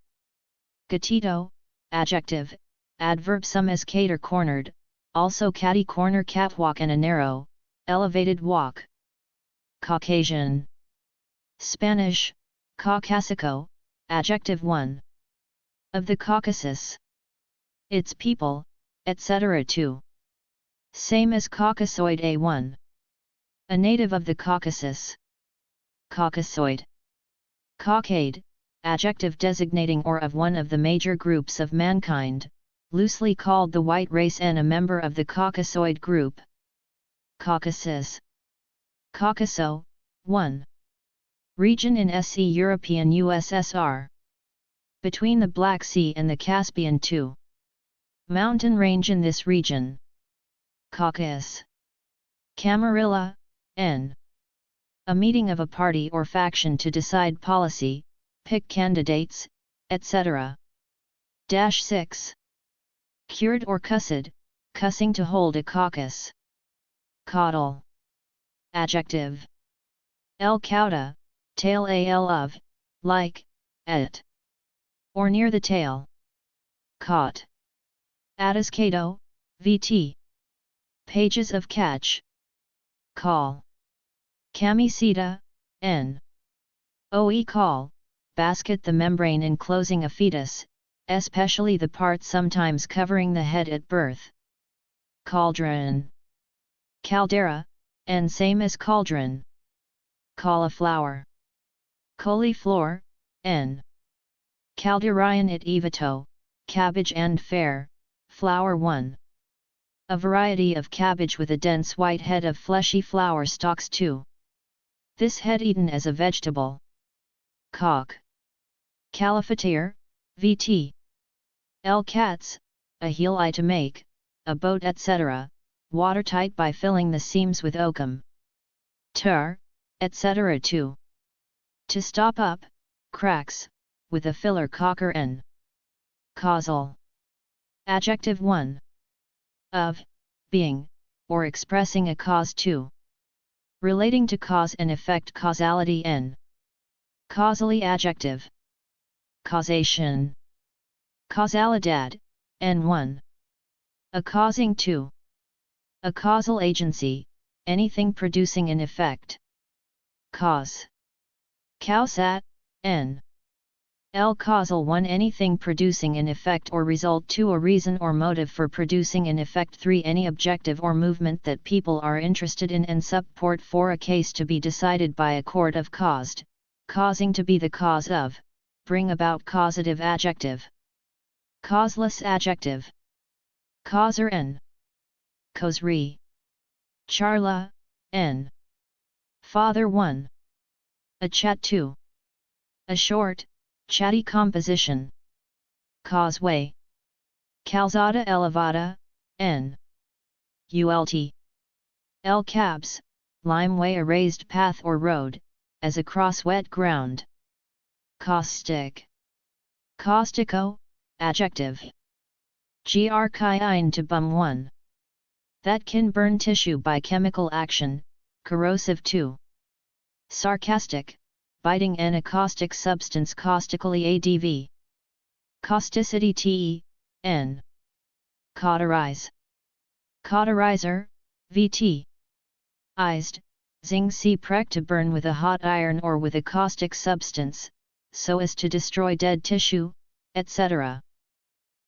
Gatito, adjective, adverb. Some as cater cornered, also catty-corner. Catwalk and a narrow, elevated walk. Caucasian. Spanish, Caucasico, adjective. 1. Of the Caucasus. Its people, etc. 2. Same as Caucasoid. A1. A native of the Caucasus. Caucasoid. Caucade, adjective designating or of one of the major groups of mankind, loosely called the white race and a member of the Caucasoid group. Caucasus. Caucaso, 1. Region in SE European USSR. Between the Black Sea and the Caspian. 2. Mountain range in this region. Caucasus. Camarilla, n. A meeting of a party or faction to decide policy, pick candidates, etc. 6. Cured or cussed, cussing to hold a caucus. Caudal. Adjective. El cauda, tail. Al of, like, at. Or near the tail. Caught. Atascado, vt. Pages of catch. Call. Camiseta, n. Oe call, basket. The membrane enclosing a fetus, especially the part sometimes covering the head at birth. Cauldron. Caldera, and same as cauldron. Cauliflower. Cauliflower, n. Calderion it evito, cabbage and fair, flower. 1. A variety of cabbage with a dense white head of fleshy flower stalks. 2. This head eaten as a vegetable. Cock. Califatere, vt. L cats, a heel eye to make, a boat etc., watertight by filling the seams with oakum. Ter, etc. 2. To stop up, cracks, with a filler cocker n. Causal. Adjective 1. Of, being, or expressing a cause 2. Relating to cause and effect causality n. Causally adjective. Causation. Causalidad, n1. A causing 2. A causal agency, anything producing an effect. Cause. Causat, n. L causal 1 anything producing an effect or result 2 a reason or motive for producing an effect 3 any objective or movement that people are interested in and support 4 a case to be decided by a court of caused, causing to be the cause of, bring about causative adjective. Causeless adjective. Causer n. Causerie. Charla, n. Father 1. A chat 2. A short, chatty composition. Causeway. Calzada elevada, n. Ult. L cabs, limeway a raised path or road, as across wet ground. Caustic. Caustico, adjective. Grkine to bum 1. That can burn tissue by chemical action, corrosive 2. Sarcastic, biting an caustic substance caustically adv. Causticity te, n. Cauterize. Cauterizer, vt. Ized, zing si prek to burn with a hot iron or with a caustic substance, so as to destroy dead tissue, etc.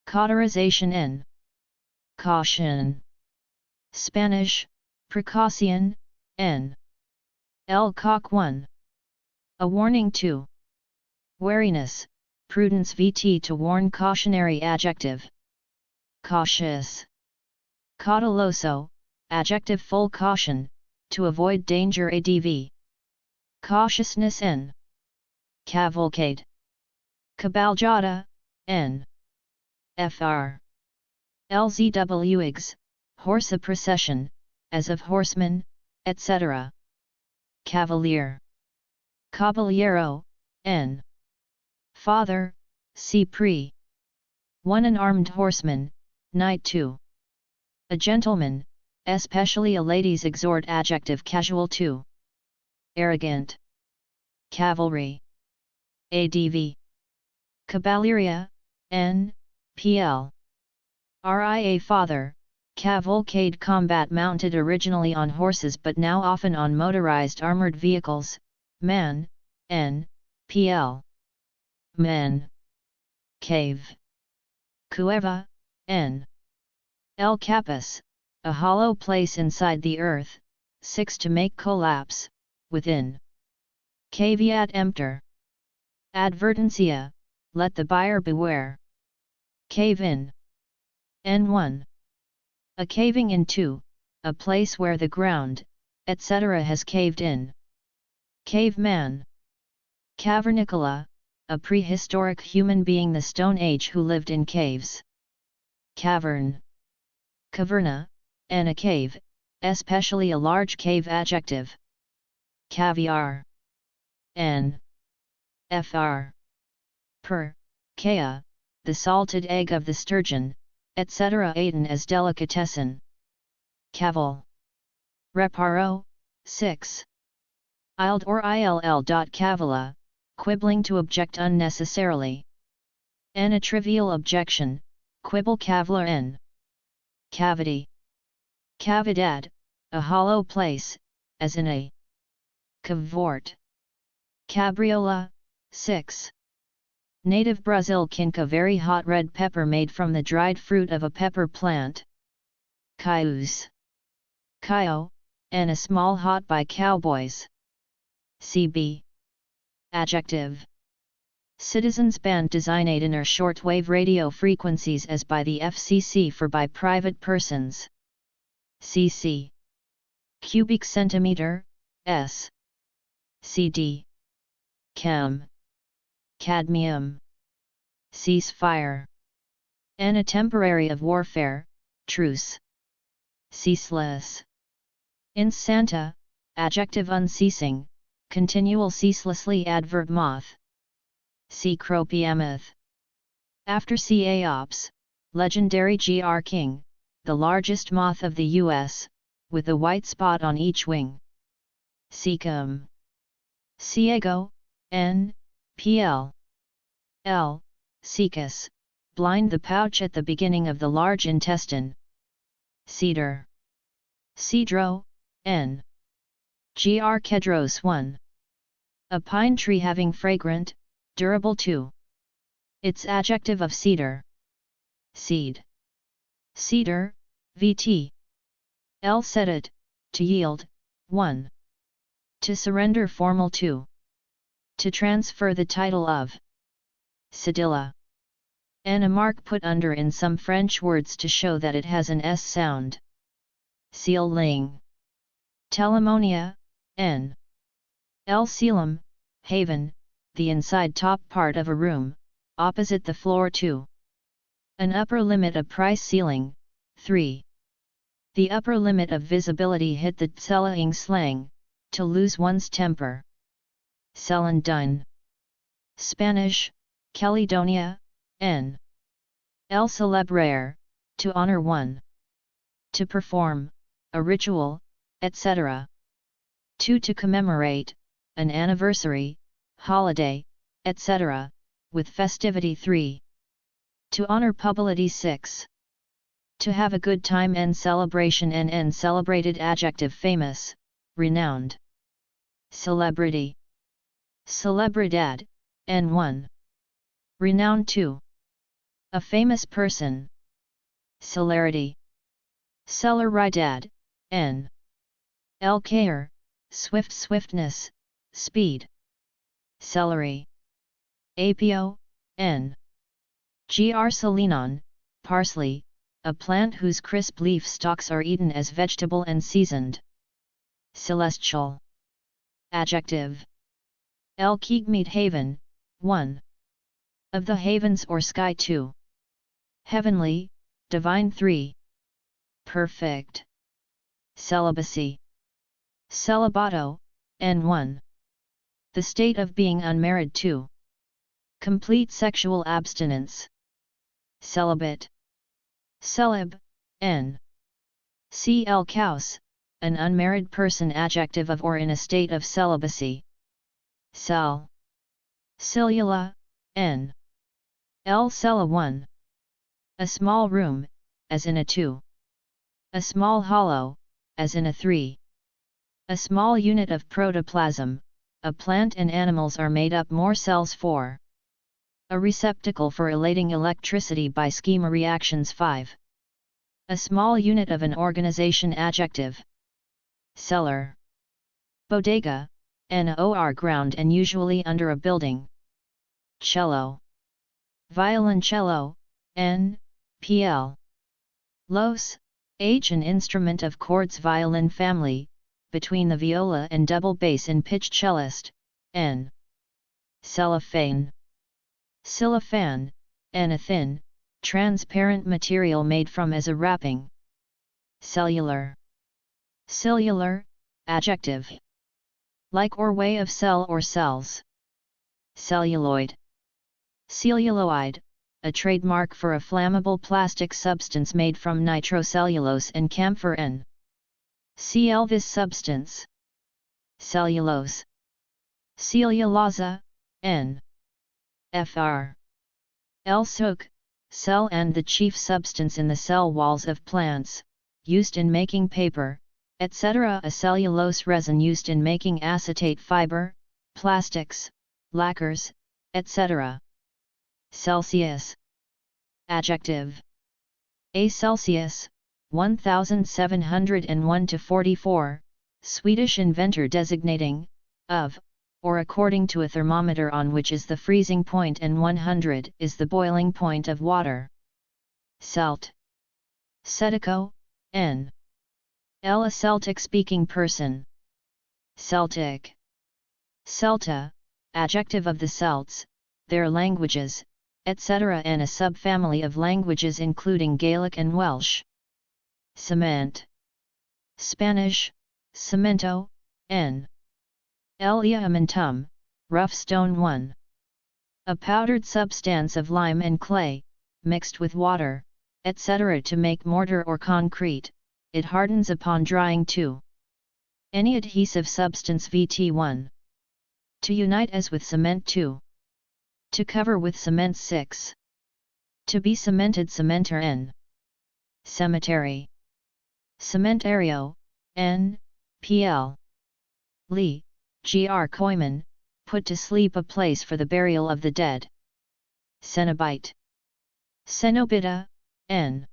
Cauterization n. Caution. Spanish, precaución, n. El cock 1. A warning 2. Wariness, prudence vt to warn cautionary adjective. Cautious. Cauteloso, adjective full caution, to avoid danger adv. Cautiousness n. Cavalcade. Cabalgata, n. Fr. Lzwigs, horse a procession, as of horsemen, etc. Cavalier. Caballero, n. Father, see pre. 1 an armed horseman, knight 2. A gentleman, especially a lady's exhort adjective casual 2. Arrogant. Cavalry. Adv. Caballeria, n. pl. Ria father, cavalcade combat mounted originally on horses but now often on motorized armored vehicles, man, n. pl. Men. Cave. Cueva, n. El Capus, a hollow place inside the earth, 6 to make collapse, within. Caveat emptor. Advertencia, let the buyer beware. Cave in. N1. A caving in 2, a place where the ground, etc. has caved in. Caveman. Cavernicola, a prehistoric human being the Stone Age who lived in caves. Cavern. Caverna, and a cave, especially a large cave adjective. Caviar. N. Fr. Per, kea, the salted egg of the sturgeon, etc. eaten as delicatessen. Cavil. Reparo, 6. Ild or ill. Cavilla, quibbling to object unnecessarily. N. A trivial objection, quibble cavilla n. Cavity. Cavidad, a hollow place, as in a. Cavort. Cabriola, 6. Native Brazil quinca very hot red pepper made from the dried fruit of a pepper plant. Cayuse. Cayo, and a small hot by cowboys. CB. Adjective. Citizens band designated or shortwave radio frequencies as by the FCC for by private persons. CC. Cubic centimeter, S. CD. Chem. Cadmium. Ceasefire. N a temporary of warfare, truce. Ceaseless. Incessanta, adjective unceasing, continual ceaselessly adverb moth. Cecropiameth. After Caops, legendary GR king, the largest moth of the US, with a white spot on each wing. Cecum. Ciego, N, PL. L, cecus, blind the pouch at the beginning of the large intestine. Cedar. Cedro, N. Gr Kedros 1. A pine tree having fragrant, durable 2. Its adjective of cedar. Seed. Cedar, Vt. L cedit, to yield, 1. To surrender formal 2. To transfer the title of. Cedilla. N a mark put under in some French words to show that it has an S sound. Ceiling. Telemonia, N. L coelum, haven, the inside top part of a room, opposite the floor 2. An upper limit of price ceiling, 3. The upper limit of visibility hit the selling slang, to lose one's temper. Celandine. Spanish, Caledonia, N. El celebrar, to honor one. To perform, a ritual, etc. 2 to commemorate, an anniversary, holiday, etc., with festivity 3. To honor publicity 6. To have a good time and celebration and celebrated adjective famous, renowned. Celebrity. Celebridad, N1. Renowned 2. A famous person. Celerity. Celeridad, N. El care, swiftness, speed. Celery. Apio, N. Gr selenon, parsley, a plant whose crisp leaf stalks are eaten as vegetable and seasoned. Celestial. Adjective. El Kigmeet haven, 1. Of the havens or sky 2. Heavenly, divine 3. Perfect. Celibacy. Celibato, N1. The state of being unmarried 2. Complete sexual abstinence. Celibate. Celib, N. Cl caus, an unmarried person adjective of or in a state of celibacy. Cell. Cellula, N. L cella 1. A small room, as in a 2. A small hollow, as in a 3. A small unit of protoplasm, a plant and animals are made up more cells 4. A receptacle for elating electricity by schema reactions 5. A small unit of an organization adjective. Cellar. Bodega, Nor ground and usually under a building. Cello. Violoncello, N, PL. Los, H an instrument of chords violin family, between the viola and double bass in pitch cellist, N. Cellophane. Cellophane, N a thin, transparent material made from as a wrapping. Cellular. Cellular, adjective. Like or way of cell or cells. Celluloid. Celluloid, a trademark for a flammable plastic substance made from nitrocellulose and camphor N. Cl this substance. Cellulose. Cellulosa, N. Fr. L soak, cell and the chief substance in the cell walls of plants, used in making paper, etc. A cellulose resin used in making acetate fiber, plastics, lacquers, etc. Celsius. Adjective. A Celsius, 1701-44, Swedish inventor designating, of, or according to a thermometer on which is the freezing point and 100 is the boiling point of water. Celt. Cetico, N. L. A Celtic-speaking person. Celtic. Celta, adjective of the Celts, their languages, etc. and a subfamily of languages including Gaelic and Welsh. Cement. Spanish, cemento, n. Elementum, rough stone 1. A powdered substance of lime and clay, mixed with water, etc. to make mortar or concrete. It hardens upon drying 2. Any adhesive substance VT1. To unite as with cement 2. To cover with cement 6. To be cemented cementer n. Cemetery. Cementario, n. pl. Lee, Gr. Koyman, put to sleep, a place for the burial of the dead. Cenobite. Cenobita, n.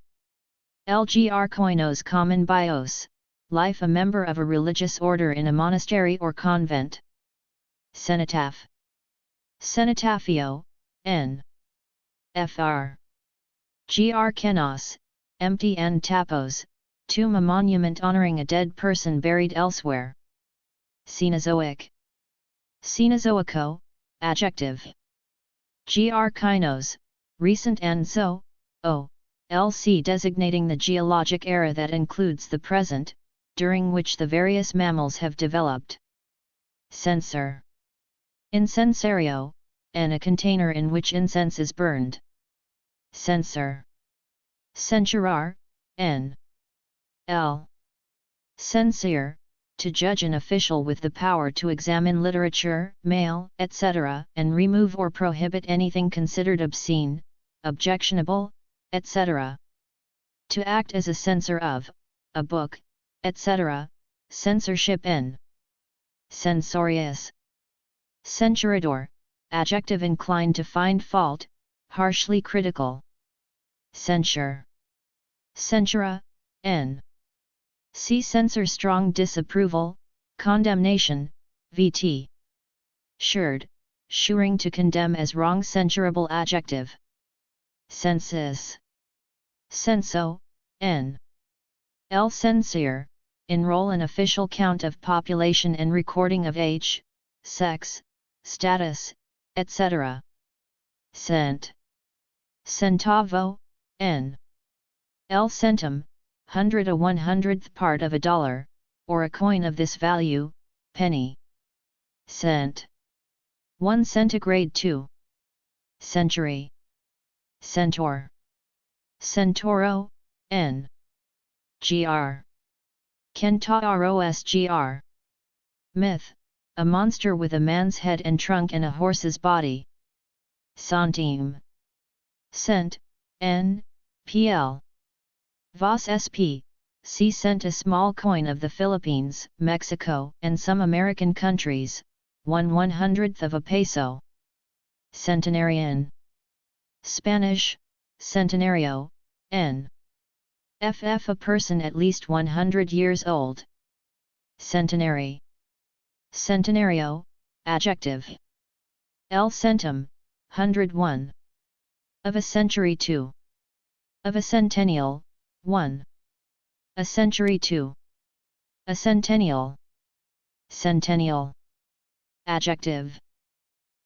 Lgr. Koinos common bios, life a member of a religious order in a monastery or convent. Cenotaph. Cenotafio, n. Fr. Gr. Kenos, empty and tapos, tomb, a monument honoring a dead person buried elsewhere. Cenozoic. Cenozoico, adjective. Gr. Kainos, recent and zo, o, lc designating the geologic era that includes the present, during which the various mammals have developed. Censer. Incensario, and a container in which incense is burned. Censor. Censurar, n. l. Censure, to judge an official with the power to examine literature, mail, etc., and remove or prohibit anything considered obscene, objectionable, etc. To act as a censor of a book, etc., censorship n. Censorious. Censurador, adjective inclined to find fault, harshly critical. Censure. Censura, n. See censor, strong disapproval, condemnation, vt. Shured, shuring to condemn as wrong, censurable adjective. Census. Censo, n. L. Censure, enroll an official count of population and recording of age, sex, status, etc. Cent. Centavo, n. L. Centum, hundred, a 100th part of a dollar, or a coin of this value, penny. Cent. 1 centigrade 2. Century. Centaur. Centauro, n. Gr. Centauros gr. Myth, a monster with a man's head and trunk and a horse's body. Centime. Cent, n. pl. Vos sp. See cent, a small coin of the Philippines, Mexico, and some American countries, 1/100th of a peso. Centenarian. Spanish, centenario, n. ff, a person at least 100 years old. Centenary. Centenario, adjective. L. centum, 101. Of a century 2. Of a centennial, 1. A century 2. A centennial. Centennial. Adjective.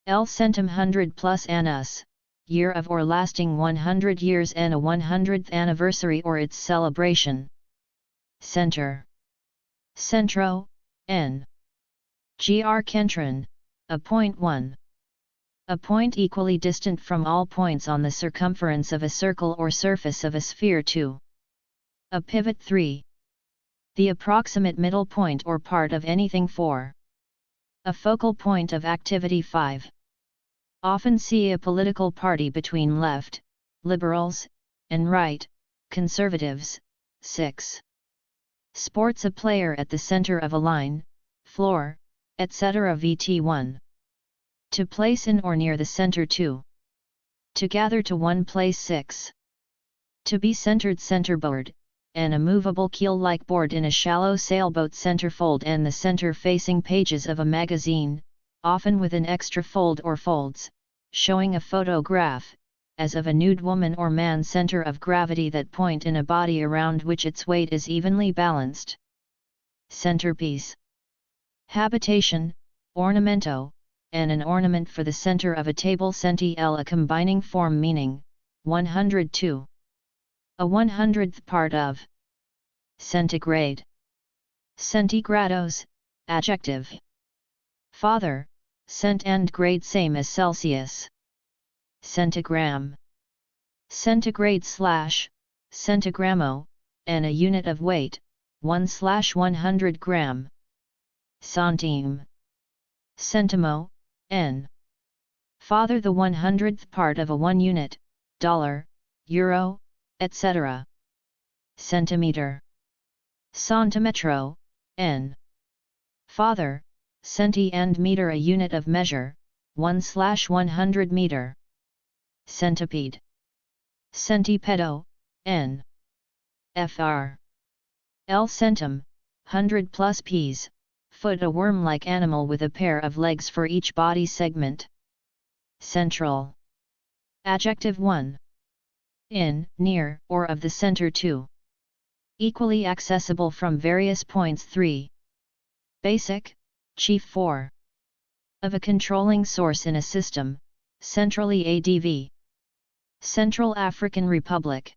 L. centum, 100 plus annus, year of or lasting 100 years, and a 100th anniversary or its celebration. Center. Centro, n. Gr. Kentron, a point 1. A point equally distant from all points on the circumference of a circle or surface of a sphere 2. A pivot 3. The approximate middle point or part of anything 4. A focal point of activity 5. Often see a political party between left, liberals, and right, conservatives. 6. Sports, a player at the center of a line, floor, etc. vt1. To place in or near the center 2. To gather to one place 6. To be centered, centerboard, and a movable keel-like board in a shallow sailboat centerfold and the center-facing pages of a magazine, often with an extra fold or folds, showing a photograph, as of a nude woman or man, center of gravity, that point in a body around which its weight is evenly balanced. Centerpiece. Habitation, ornamento, and an ornament for the center of a table. Centil, a combining form meaning 102. A 100th part of. Centigrade. Centigrados, adjective. Father, cent and grade same as Celsius. Centigram. Centigrade / centigrammo, and a unit of weight, 1/100 gram. Centime. Centimo, n. Father, the 100th part of a 1 unit, dollar, euro, etc. Centimeter. Centimetro, n. Father, centi and meter, a unit of measure, 1/100 meter. Centipede. Centipedo, n. Fr. L. Centum, 100 plus ps, foot, a worm-like animal with a pair of legs for each body segment. Central. Adjective 1. In, near, or of the center. 2. Equally accessible from various points. 3. Basic, chief. 4. Of a controlling source in a system, centrally. ADV. Central African Republic.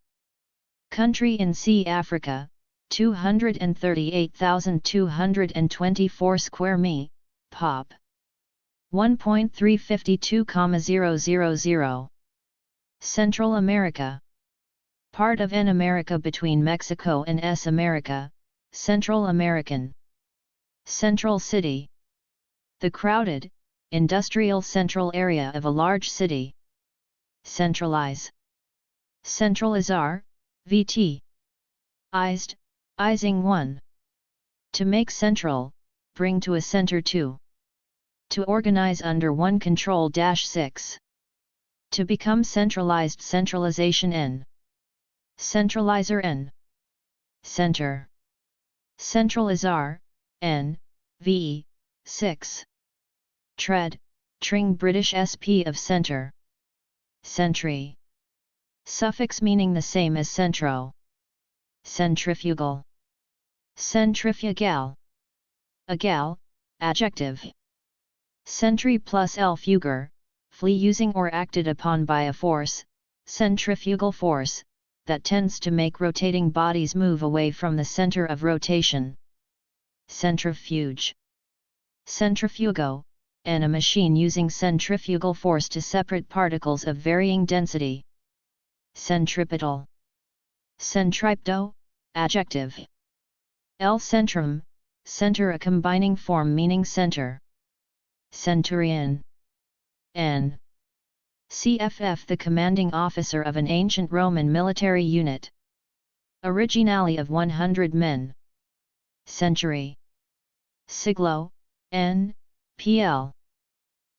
Country in C. Africa, 238,224 square mi, pop. 1.352,000. Central America. Part of N America between Mexico and S America, Central American. Central City. The crowded, industrial central area of a large city. Centralize. Centralizar, VT. Ized, izing. 1. To make central, bring to a center. 2. To organize under one control. 6. To become centralized. Centralization. N. Centralizer. N. Center. Centralizar, N, V, 6. Tread, tring. British SP of center. Century. Suffix meaning the same as centro. Centrifugal. Centrifugal. A gal, adjective. Centri plus L. Fugger, flee using or acted upon by a force, centrifugal force, that tends to make rotating bodies move away from the center of rotation. Centrifuge. Centrifugo, and a machine using centrifugal force to separate particles of varying density. Centripetal. Centripto, adjective. L. Centrum, center, a combining form meaning center. Centurion. N. CFF, the commanding officer of an ancient Roman military unit. Originally of 100 men. Century. Siglo, N, PL.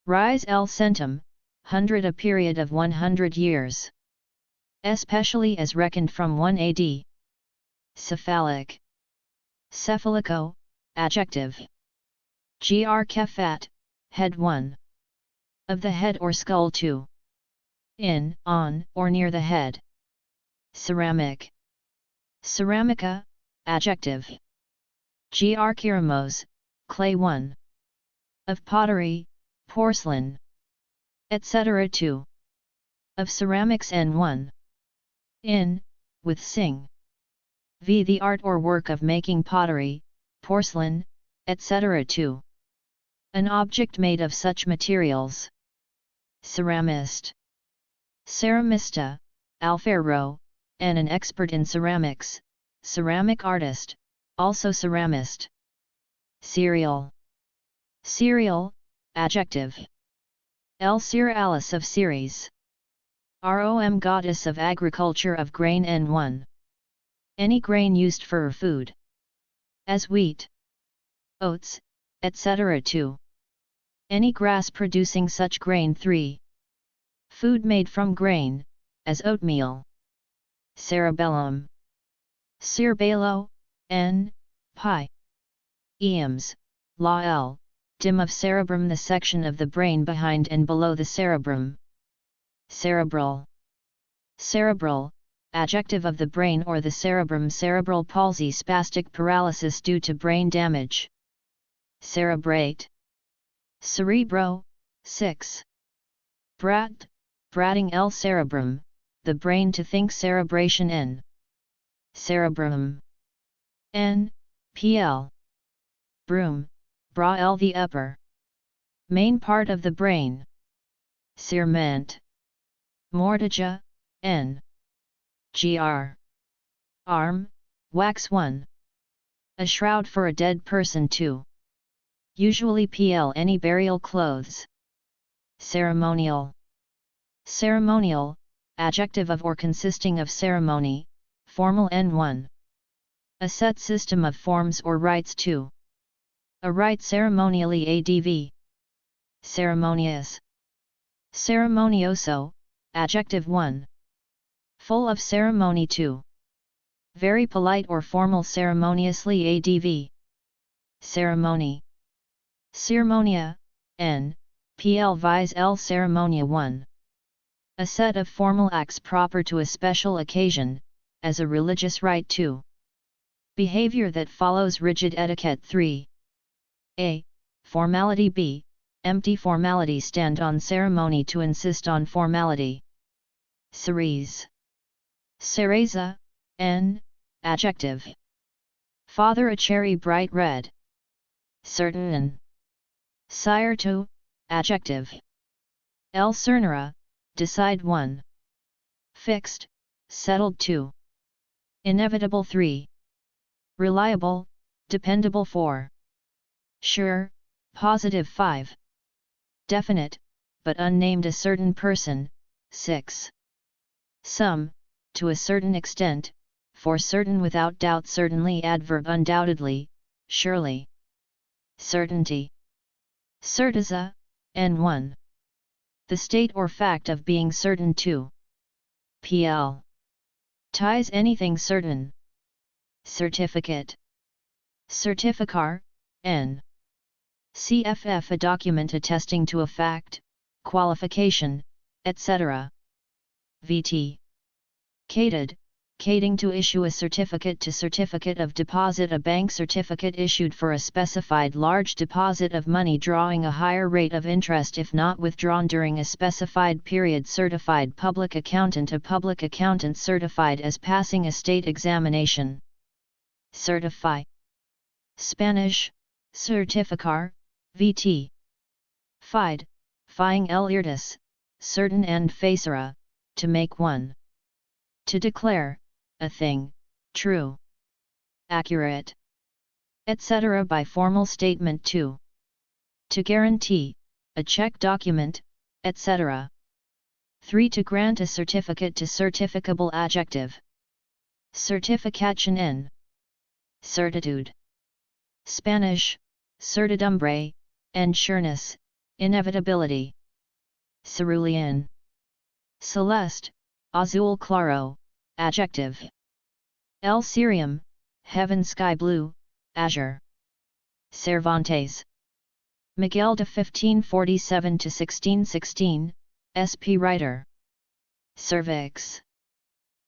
Rise. L. Centum, 100, a period of 100 years. Especially as reckoned from 1 AD. Cephalic. Cephalico, adjective. Gr. Kefat, head. 1. Of the head or skull. 2. In, on, or near the head. Ceramic. Ceramica, adjective. Gr. Keramos, clay. 1. Of pottery, porcelain, etc. 2. Of ceramics. N1. In, with sing. V. The art or work of making pottery, porcelain, etc. 2. An object made of such materials. Ceramist. Ceramista, alfarero, and an expert in ceramics, ceramic artist, also ceramist. Cereal. Cereal, adjective. L. Cerealis of Ceres. Rom, goddess of agriculture of grain. N1. Any grain used for food. As wheat, oats, etc. 2. Any grass producing such grain. 3. Food made from grain, as oatmeal. Cerebellum. Cerebello, N, pi. Eames, La L, dim of cerebrum, the section of the brain behind and below the cerebrum. Cerebral. Cerebral, adjective of the brain or the cerebrum. Cerebral palsy, spastic paralysis due to brain damage. Cerebrate. Cerebro, 6. Brat, bratting el cerebrum, the brain to think cerebration n. Cerebrum. N, pl. Broom, bra l the upper. Main part of the brain. Cerment. Mortgage, n. Gr. Arm, wax 1. A shroud for a dead person 2. Usually pl any burial clothes. Ceremonial. Ceremonial, adjective of or consisting of ceremony, formal n1. A set system of forms or rites 2. A rite ceremonially adv. Ceremonious. Ceremonioso, adjective 1. Full of ceremony 2. Very polite or formal ceremoniously adv. Ceremony. Ceremonia, n, pl vis l ceremonia 1. A set of formal acts proper to a special occasion, as a religious rite 2. Behavior that follows rigid etiquette 3. A. Formality b. Empty formality stand on ceremony to insist on formality. Cerise. Cereza, n, adjective. Father a cherry bright red. Certain. Sire to, adjective. El cernera, decide 1. Fixed, settled 2. Inevitable 3. Reliable, dependable 4. Sure, positive 5. Definite, but unnamed a certain person, 6. Some, to a certain extent, for certain without doubt certainly adverb undoubtedly, surely. Certainty. Certeza, n1. The state or fact of being certain 2. pl. Ties anything certain. Certificate. Certificar, n. Cff a document attesting to a fact, qualification, etc. Vt. Cated, cating to issue a certificate of deposit, a bank certificate issued for a specified large deposit of money drawing a higher rate of interest if not withdrawn during a specified period. Certified public accountant, a public accountant certified as passing a state examination. Certify. Spanish, certificar, vt. Fide, fying el irtis, certain and facere, to make one. To declare, a thing, true, accurate, etc. by formal statement 2. To guarantee, a check document, etc. 3. To grant a certificate to certificable adjective. Certificación en. Certitude. Spanish, certidumbre, and sureness, inevitability. Cerulean. Celeste, azul claro, adjective. El cirium, heaven sky blue, azure. Cervantes. Miguel de 1547 to 1616, SP writer. Cervix.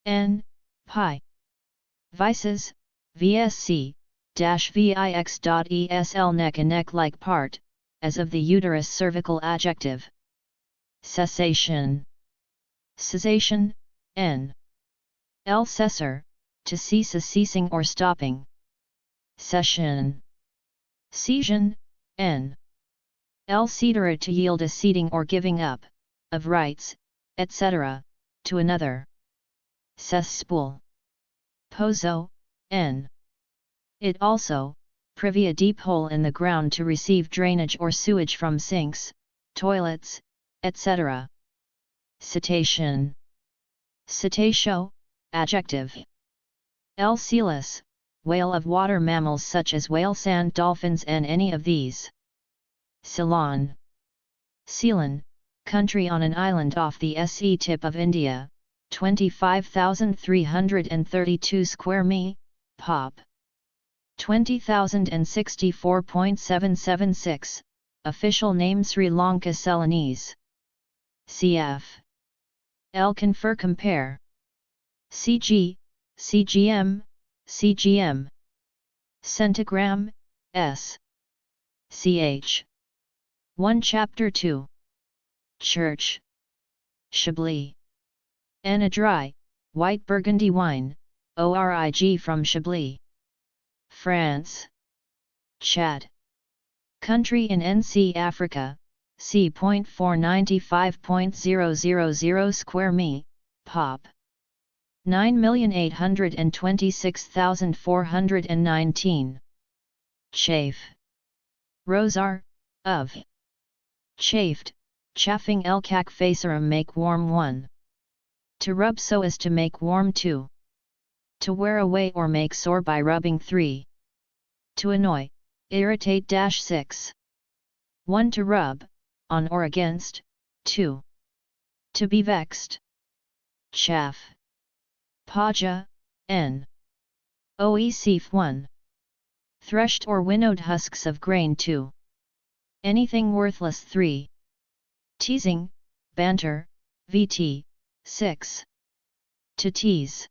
N, pi. Vices, VSC, -vix.esl neck, a neck-like part, as of the uterus. Cervical adjective. Cessation. Cessation, n. El cessar, to cease, a ceasing or stopping. Cession. Cession, n. El cedere, to yield, a ceding or giving up, of rights, etc., to another. Cesspool. Pozo, n. It also, privy, a deep hole in the ground to receive drainage or sewage from sinks, toilets, etc. Cetacean. Cetaceo, adjective. El celis, whale, of water mammals such as whale, sand dolphins and any of these. Ceylon. Ceylon, country on an island off the SE tip of India, 25,332 square mi, pop. 20,064.776, official name Sri Lanka Ceylonese. Cf. L. Confer, compare. CG, CGM, CGM. Centigram, S. Ch. 1 Chapter 2. church, Chablis. N. A dry, white Burgundy wine, ORIG from Chablis. France. Chad. Country in NC Africa, c.495.000 square mi, pop. 9,826,419. Chafe. Rosar, of. Chafed, chaffing elkak facerum make warm 1. To rub so as to make warm 2. To wear away or make sore by rubbing 3. To annoy, irritate 6. 1. To rub, on or against, 2. To be vexed. Chaff. Paja, N. Oecf 1. Threshed or winnowed husks of grain 2. Anything worthless 3. Teasing, banter, vt. 6. To tease.